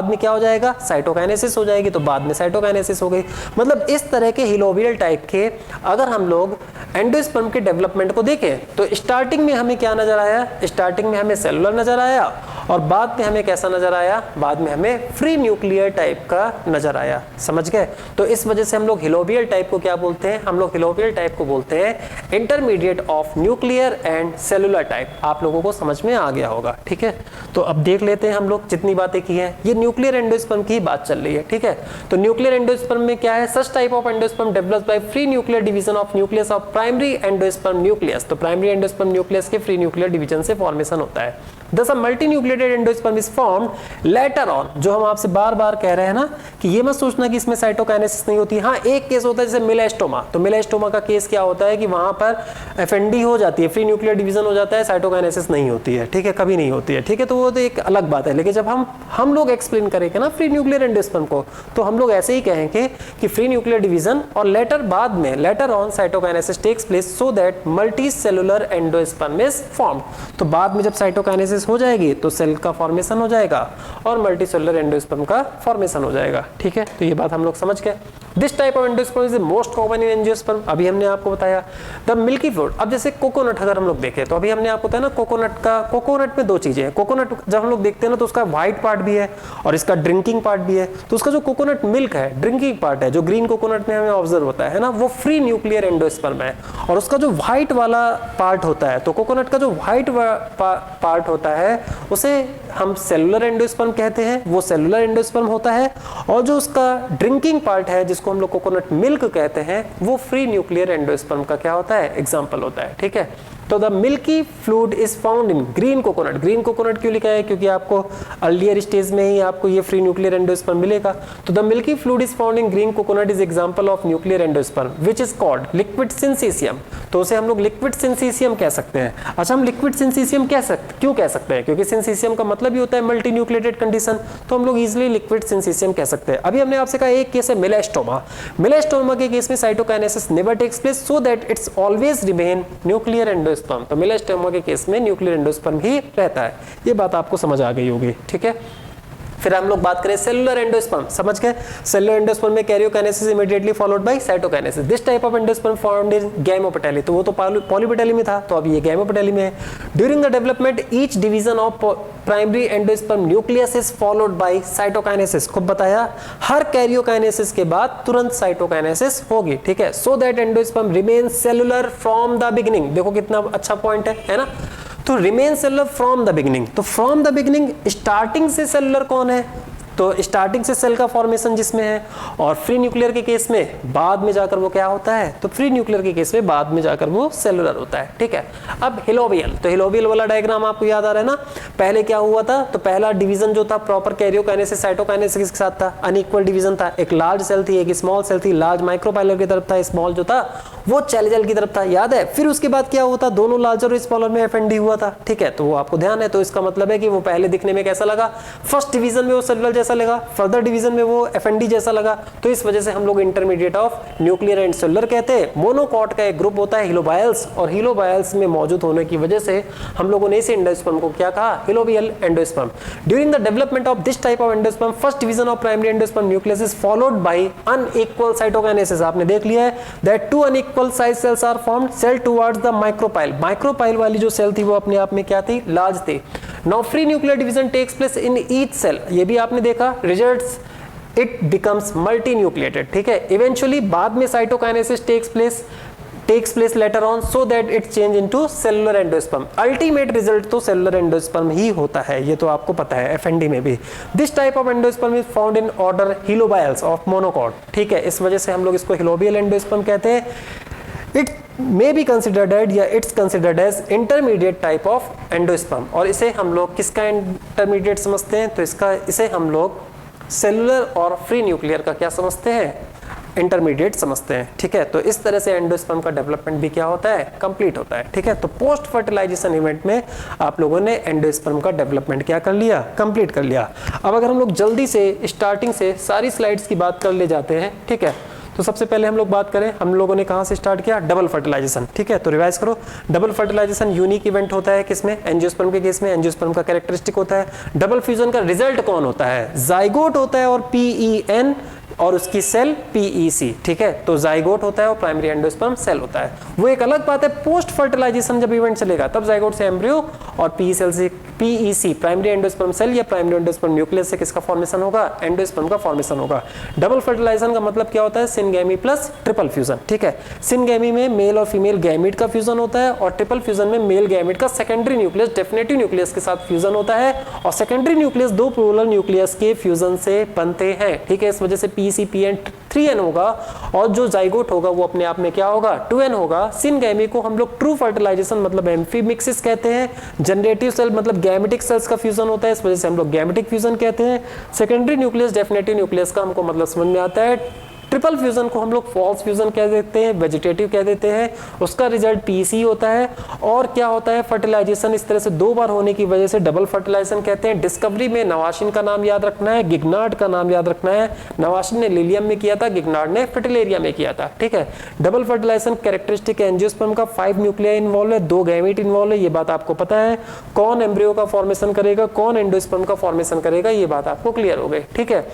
में क्या हो जाएगा, साइटोकाइनेसिस हो जाएगी, तो बाद में साइटोकाइनेसिस हो गई। मतलब इस तरह के हिलोबियल टाइप के अगर हम लोग एंडोस्पर्म के डेवलपमेंट को देखें तो स्टार्टिंग में हमें क्या नजर आया, स्टार्टिंग में हमें सेलुलर नजर आया, और बाद में हमें कैसा नजर आया, बाद में हमें फ्री न्यूक्लियर टाइप का नजर आया। समझ गए। तो इस वजह से हम लोग हिलोबियल टाइप को क्या बोलते हैं, हम लोग हिलोबियल टाइप को बोलते हैं intermediate of nuclear and cellular type. आप लोगों को समझ में आ गया होगा। ठीक है, तो अब देख लेते हैं हम लोग जितनी बातें की हैं, ये न्यूक्लियर एंडोस्पर्म की बात चल रही है। ठीक है, तो न्यूक्लियर एंडोस्पर्म में क्या है, such type of endosperm developed by free nuclear division of nucleus of primary endosperm nucleus. तो प्राइमरी एंडोस्पर्म न्यूक्लियस के फ्री न्यूक्लियर डिवीजन से फॉर्मेशन होता है। Thus a multinucleated endosperm is formed later on। जो हम आपसे बार बार कह रहे हैं ना कि ये मत सोचना कि इसमें साइटोकाइनेसिस नहीं होती। हाँ, एक केस होता है जैसे मिलेस्टोमा, तो मिलेस्टोमा का केस क्या होता है कि वहां पर एफएनडी हो जाती है, फ्री न्यूक्लियर डिवीजन हो जाता है, साइटोकाइनेसिस नहीं होती है। ठीक है, कभी नहीं होती है। ठीक है, तो वो तो एक अलग बात है। लेकिन जब हम लोग एक्सप्लेन करेंगे ना फ्री न्यूक्लियर एंडोस्पर्म को, तो हम लोग ऐसे ही कहेंगे कि फ्री न्यूक्लियर डिवीजन और later on cytokinesis takes place so that multi cellular endosperm is formed. तो बाद में जब साइटोकाइनेसिस हो जाएगी तो सेल का फॉर्मेशन हो जाएगा और मल्टीसेलुलर एंडोस्पर्म का फॉर्मेशन हो जाएगा। ठीक है, तो ये बात हम लोग समझ गए। This type of endosperm is the most common in angiosperm, अभी हमने आपको बताया। द मिल्की फ्लूइड, अब जैसे कोकोनट अगर हम लोग देखें तो अभी हमने आपको बताया ना कोकोनट में दो चीजें हैं। कोकोनट जब हम लोग देखते हैं ना तो उसका व्हाइट पार्ट भी है और इसका ड्रिंकिंग पार्ट भी है। तो उसका जो कोकोनट मिल्क है, ड्रिंकिंग पार्ट है, जो ग्रीन कोकोनट में हमें ऑब्जर्व होता है ना, वो फ्री न्यूक्लियर एंडोस्पर्म है। और उसका जो व्हाइट वाला पार्ट होता है, तो कोकोनट का जो व्हाइट पार्ट होता है उसे हम सेलुलर एंडोस्पर्म कहते हैं, वो सेलुलर एंडोस्पर्म होता है। और जो उसका ड्रिंकिंग पार्ट है जिसको हम लोग कोकोनट मिल्क कहते हैं, वो फ्री न्यूक्लियर एंडोस्पर्म का क्या होता है, एग्जांपल होता है। ठीक है, तो the milky fluid is found in green coconut. Green coconut क्यों लिखा है, क्योंकि आपको अर्लियर स्टेज में ही आपको ये फ्री न्यूक्लियर एंडोस्पर्म मिलेगा। तो the milky fluid is found in green coconut is example of nuclear endosperm which is called liquid syncytium. तो उसे हम लोग लिक्विड सिंसिसियम कह सकते हैं। अच्छा, हम लिक्विड सिंसिसियम क्यों कह सकते हैं, क्योंकि सिंसिसियम का मतलब ही होता है मल्टी न्यूक्लिएटेड कंडीशन, तो हम लोग इजीली लिक्विड सिंसिसियम कह सकते हैं। अभी हमने आपसे कहा एक केस है मेलास्टोमा। मेलास्टोमा के केस में cytokinesis never takes place so that it's always remain nuclear endosperm. तो मेलास्टोमा के केस में न्यूक्लियर एंडोस्पर्म ही रहता है। ये बात आपको समझ आ गई होगी। ठीक है, फिर हम लोग बात करें सेलुलर एंडोस्पर्म, समझ गए। सेलुलर एंडोस्पर्म में karyokinesis immediately followed by cytokinesis. This type of endosperm found in gamopetalae, तो वो तो पॉलीपेटेली में था, तो अब ये गैमेटोपेटेली में है। During the development each division of primary endosperm nucleus is followed by cytokinesis. खूब बताया, हर कैरियोकाइनेसिस के बाद तुरंत साइटोकाइनेसिस होगी। ठीक है, so that endosperm remain cellular from the beginning. देखो कितना अच्छा पॉइंट है ना। तो remain cellular from the beginning, तो फ्रॉम द बिगिनिंग स्टार्टिंग से सेलुलर कौन है, तो स्टार्टिंग से सेल का फॉर्मेशन जिसमें है। और फ्री न्यूक्लियर के केस में बाद में जाकर वो क्या होता है, तो फ्री न्यूक्लियर के केस में बाद में जाकर वो सेलुलर होता है। ठीक है, अब हिलोबियल, तो हिलोबियल वाला डायग्राम आपको याद आ रहा है ना। पहले क्या हुआ था, तो पहला डिवीजन जो था प्रॉपर कैरियोकाइनेसिस साइटोकाइनेसिस के साथ था, अनइक्वल डिवीजन था। एक लार्ज सेल थी, एक स्मॉल सेल थी। लार्ज माइक्रोपाइलर की तरफ था, स्मॉल जो था वो चैलेजल की तरफ था, याद है। फिर उसके बाद क्या हुआ था, दोनों लार्जर और स्मॉलर में एफएनडी हुआ था। ठीक है, तो वो आपको ध्यान है। तो इसका मतलब है कि वो पहले दिखने में कैसा लगा, फर्स्ट डिवीजन में वो सेलुलर जैसा लगा, फर्दर डिवीजन में वो एफएनडी जैसा लगा। तो इस वजह से हम लोग intermediate of nuclear and cellular कहते हैं। मोनोकॉट का एक ग्रुप होता है हिलोबायल्स, और हिलोबायल्स में मौजूद होने की वजह से हम लोगों ने इस एंडोस्पर्म को क्या कहा, helobial endosperm. During the development of this type of endosperm first division of primary endosperm nucleus is followed by unequal cytokinesis. आपने देख लिया है that two unequal size cells are formed, cell towards the micropyle. Micropyle वाली जो सेल थी वो अपने आप में क्या थी, लार्ज थी। Now free nuclear division takes place in each cell, ये भी आपने देखा, results it becomes multi nucleated. ठीक है, इवेंचुअली बाद में cytokinesis takes place later on so that it change into cellular endosperm. Ultimate result तो सेलुलर एंडोस्पर्म ही होता है, ये तो आपको पता है एफएनडी में भी। This type of endosperm is found in order helobiales of monocot. ठीक है, इस वजह से हम लोग इसको हिलोबियल एंडोस्पर्म कहते हैं। इट मे बी कंसिडर्ड या it's considered as intermediate type of endosperm. और इसे हम लोग किसका इंटरमीडिएट समझते हैं, तो इसे हम लोग सेलुलर और फ्री न्यूक्लियर का क्या समझते हैं, इंटरमीडिएट समझते हैं। ठीक है, तो इस तरह से एंडोस्पर्म का डेवलपमेंट भी क्या होता है, कंप्लीट होता है। ठीक है, तो पोस्ट फर्टिलाइजेशन इवेंट में आप लोगों ने एंडोस्पर्म का डेवलपमेंट क्या कर लिया, कंप्लीट कर लिया। अब अगर हम लोग जल्दी से स्टार्टिंग से सारी स्लाइड्स की बात कर ले जाते हैं। ठीक है, तो सबसे पहले हम लोग बात करें, हम लोगों ने कहां से स्टार्ट किया, डबल फर्टिलाइजेशन। ठीक है, तो रिवाइज करो, डबल फर्टिलाइजेशन यूनिक इवेंट होता है किसमें, एंजियोस्पर्म के केस में। एंजियोस्पर्म का कैरेक्टरिस्टिक होता है, डबल फ्यूजन का रिजल्ट कौन होता है, जाइगोट होता है और PEN और उसकी सेल PEC। ठीक है, तो जाइगोट होता है और प्राइमरी एंडोस्पर्म सेल होता है। वो एक अलग बात है, पोस्ट फर्टिलाइजेशन जब इवेंट चलेगा तब जाइगोट से एम्ब्रियो और PEC प्राइमरी एंडोस्पर्म सेल या प्राइमरी एंडोस्पर्म न्यूक्लियस से किसका फॉर्मेशन होगा, एंडोस्पर्म का फॉर्मेशन होगा। डबल फर्टिलाइजेशन का मतलब क्या होता है, सिनगैमी प्लस ट्रिपल फ्यूजन। ठीक है, सिनगैमी में मेल और फीमेल गैमीट का फ्यूजन होता है और ट्रिपल फ्यूजन में मेल गैमीट का सेकेंडरी न्यूक्लियस डेफिनेटिव न्यूक्लियस के साथ फ्यूजन होता है। और सेकेंडरी न्यूक्लियस दो पोलर न्यूक्लियस के फ्यूजन से बनते हैं। ठीक है, इस वजह से PEC-PN 3N होगा और जो जाइगोट होगा वो अपने आप में क्या होगा, 2N होगा। सिनगैमी को हम लोग ट्रू फर्टिलाइजेशन मतलब एम्फीमिक्सिस कहते हैं। जनरेटिव सेल मतलब गैमेटिक सेल्स का फ्यूजन होता है, इस वजह से हम लोग गैमेटिक फ्यूजन कहते हैं। सेकेंडरी न्यूक्लियस डेफिनेटिव न्यूक्लियस का हमको मतलब समझ में आता है। ट्रिपल फ्यूजन को हम लोग फॉल्स फ्यूजन कह देते हैं, वेजिटेटिव कह देते हैं, उसका रिजल्ट PEC होता है। और क्या होता है, फर्टिलाइजेशन इस तरह से दो बार होने की वजह से डबल फर्टिलाइजेशन कहते हैं। डिस्कवरी में नवाशिन का नाम याद रखना है, गिग्नार्ड का नाम याद रखना है। नवाशिन ने लिलियम में किया था, गिग्नार्ड ने फ्रिटिलेरिया में किया था। ठीक है, डबल फर्टिलाइजेशन कैरेक्टरिस्टिक एंजियोस्पर्म का 5 न्यूक्लिया इन्वॉल्व है, 2 गैमीट इन्वॉल्व है, ये बात आपको पता है। कौन एम्ब्रियो का फॉर्मेशन करेगा, कौन एंडोस्पर्म का फॉर्मेशन करेगा, ये बात आपको क्लियर हो गई। ठीक है,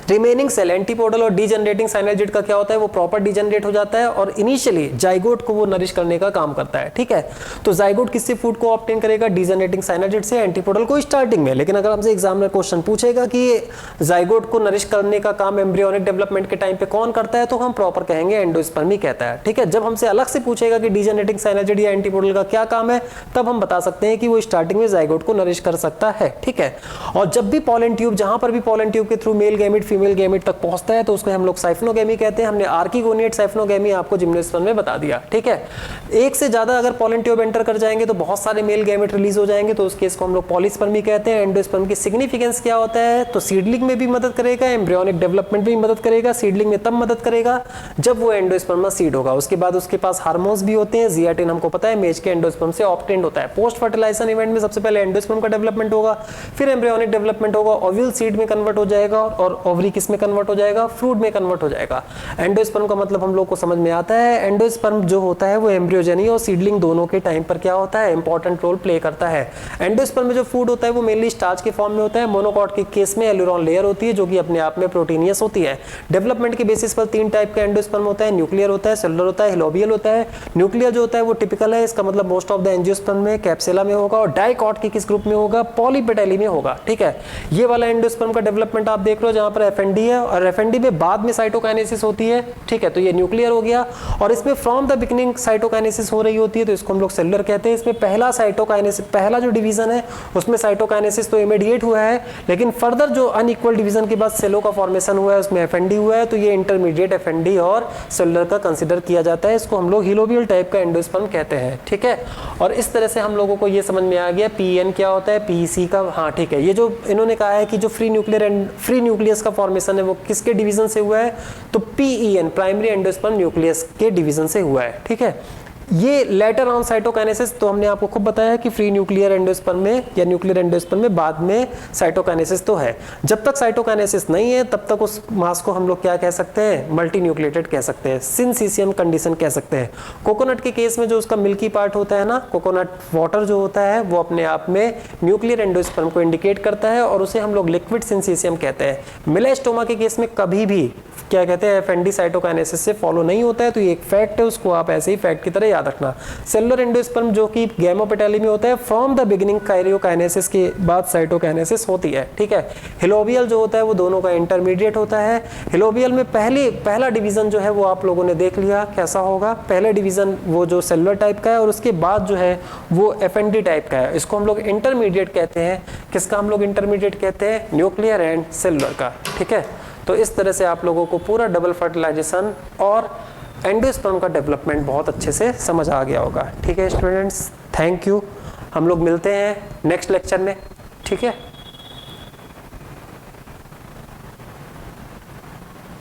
रिमेनिंग सेल एंटीपोडल और डीजनरेटिंग साइनर्जिड का क्या होता है, वो प्रॉपर डीजनरेट हो जाता है और इनिशियली जाइगोट को वो नरिश करने का काम करता है। ठीक है, तो जाइगोट किससे फूड को ऑब्टेन करेगा, डीजनरेटिंग साइनर्जिड से, एंटीपोडल को स्टार्टिंग में। लेकिन अगर हमसे एग्जाम में क्वेश्चन पूछेगा कि जाइगोट को नरिश करने का काम एम्ब्रियोनिक डेवलपमेंट के टाइम पे कौन करता है, तो हम प्रॉपर कहेंगे एंडोस्पर्मी कहता है। ठीक है, जब हमसे अलग से पूछेगा कि डीजनरेटिंग साइनर्जिड या एंटीपोडल का क्या काम है, तब हम बता सकते हैं कि वो स्टार्टिंग में जाइगोट को नरिश कर सकता है। ठीक है, और जब भी पॉलन ट्यूब, जहां पर भी पॉलन ट्यूब के through male gamete female gamete तक पहुंचता है, तो उसको हम लोग साइफनोगेमी कहते हैं। हमने आर्किगोनिएट साइफनोगेमी आपको जिम्नोस्पर्म में बता दिया। ठीक है, एक से ज्यादा अगर पॉलन ट्यूब एंटर कर जाएंगे तो बहुत सारे मेल गैमेट रिलीज हो जाएंगे, तो उस केस को हम लोग पॉलीस्पर्मी कहते हैं। एंडोस्पर्म की सिग्निफिकेंस क्या होता है, तो सीडलिंग में भी मदद करेगा, एम्ब्रियोनिक डेवलपमेंट में भी मदद करेगा। सीडलिंग में तब मदद करेगा जब वो एंडोस्पर्म सीड होगा, उसके बाद उसके पास हार्मोन्स भी होते हैं। जियाटिन हमको पता है मेज के एंडोस्पर्म से ऑब्टेन्ड होता है। पोस्ट फर्टिलाइजेशन इवेंट में सबसे पहले एंडोस्पर्म का डेवलपमेंट होगा, फिर एम्ब्रियोनिक डेवलपमेंट होगा, ओव्यूल सीड में कन्वर्ट हो जाएगा और ओवरी किस में कन्वर्ट हो जाएगा, फ्रूट में कन्वर्ट हो जाएगा। एंडोस्पर्म का मतलब हम लोग को समझ में आता है, एंडोस्पर्म जो होता है वो एम्ब्रियोजेनी और सीडलिंग दोनों के टाइम पर क्या होता है, इंपॉर्टेंट रोल प्ले करता है। एंडोस्पर्म में जो फूड होता है वो मेनली स्टार्च के फॉर्म में होता है। मोनोकॉट के केस में एल्यूरॉन लेयर होती है जो कि अपने आप में प्रोटीनियस होती है। डेवलपमेंट के बेसिस पर तीन टाइप का एंडोस्पर्म होता है, न्यूक्लियर होता है, सेलुलर होता है, हिलोबियल होता है। न्यूक्लियर जो होता है वो टिपिकल है, इसका मतलब मोस्ट ऑफ द एंजियोस्पर्म में कैप्सुला में होगा, और डाइकॉट के किस ग्रुप में होगा, पॉलीपेटेली में होगा। ठीक है, ये वाला एंडोस्पर्म का डेवलपमेंट आप देख रहे हो जहां पर एफएनडी है, और एफएनडी में बाद में साइटोकाइनेसिस होती है। ठीक है, तो ये न्यूक्लियर हो गया, और इसमें फ्रॉम द बिगिनिंग साइटोकाइनेसिस हो रही होती है, तो इसको हम लोग सेलुलर कहते हैं। इसमें पहला साइटोकाइनेसिस, पहला जो डिवीजन है उसमें साइटोकाइनेसिस तो इमीडिएट हुआ है, लेकिन फर्दर जो अनइक्वल डिवीजन के बाद सेलों का फॉर्मेशन हुआ है उसमें एफएनडी हुआ है, तो ये इंटरमीडिएट एफएनडी और सेलुलर का कंसीडर किया जाता है। इसको हम लोग हिलोबियल टाइप का एंडोस्पर्म कहते हैं। ठीक है, और इस तरह से हम लोगों को ये समझ में आ गया पीएन क्या होता है, पीईसी का। हाँ ठीक है, ये जो इन्होंने कहा है कि जो फ्री न्यूक्लियस का फॉर्मेशन है वो किसके डिवीजन से हुआ है, तो पीईएन प्राइमरी एंडोस्पर्म न्यूक्लियस के डिवीजन से हुआ है। ठीक है, ये लेटर ऑन साइटोकाइनेसिस तो हमने आपको खूब बताया कि फ्री न्यूक्लियर एंडोस्पर्म में या न्यूक्लियर एंडोस्पर्म में बाद में साइटोकाइनेसिस तो है। जब तक साइटोकाइनेसिस नहीं है तब तक उस मास को हम लोग क्या कह सकते हैं, मल्टी न्यूक्लिएटेड कह सकते हैं, सिनसीसियम कंडीशन कह सकते हैं। कोकोनट के केस में जो उसका मिल्की पार्ट होता है ना, कोकोनट वाटर जो होता है वो अपने आप में न्यूक्लियर एंडोस्पर्म को इंडिकेट करता है और उसे हम लोग लिक्विड सिनसीसियम कहते हैं। मेलास्टोमा के केस में कभी भी क्या कहते हैं, एफएनडी साइटोकाइनेसिस से फॉलो नहीं होता है, तो ये एक फैक्ट है, उसको आप ऐसे ही फैक्ट की तरह याद रखना। सेलुलर एंडोस्पर्म जो कि गैमोपेटैली में होता है, फ्रॉम द बिगिनिंग काइरियोकाइनेसिस के बाद साइटोकाइनेसिस होती है। ठीक है, हिलोबियल जो होता है वो दोनों का इंटरमीडिएट होता है। हिलोबियल में पहला डिवीजन जो है वो आप लोगों ने देख लिया कैसा होगा। पहला डिवीजन वो जो सेलुलर टाइप का है और उसके बाद जो है वो एफएनडी टाइप का है। इसको हम लोग इंटरमीडिएट कहते हैं। किसका हम लोग इंटरमीडिएट कहते हैं, न्यूक्लियर एंड सेलुलर का। ठीक है, तो इस तरह से आप लोगों को पूरा डबल फर्टिलाइजेशन और एंडोस्पर्म का डेवलपमेंट बहुत अच्छे से समझ आ गया होगा। ठीक है स्टूडेंट्स, थैंक यू। हम लोग मिलते हैं नेक्स्ट लेक्चर में। ठीक है।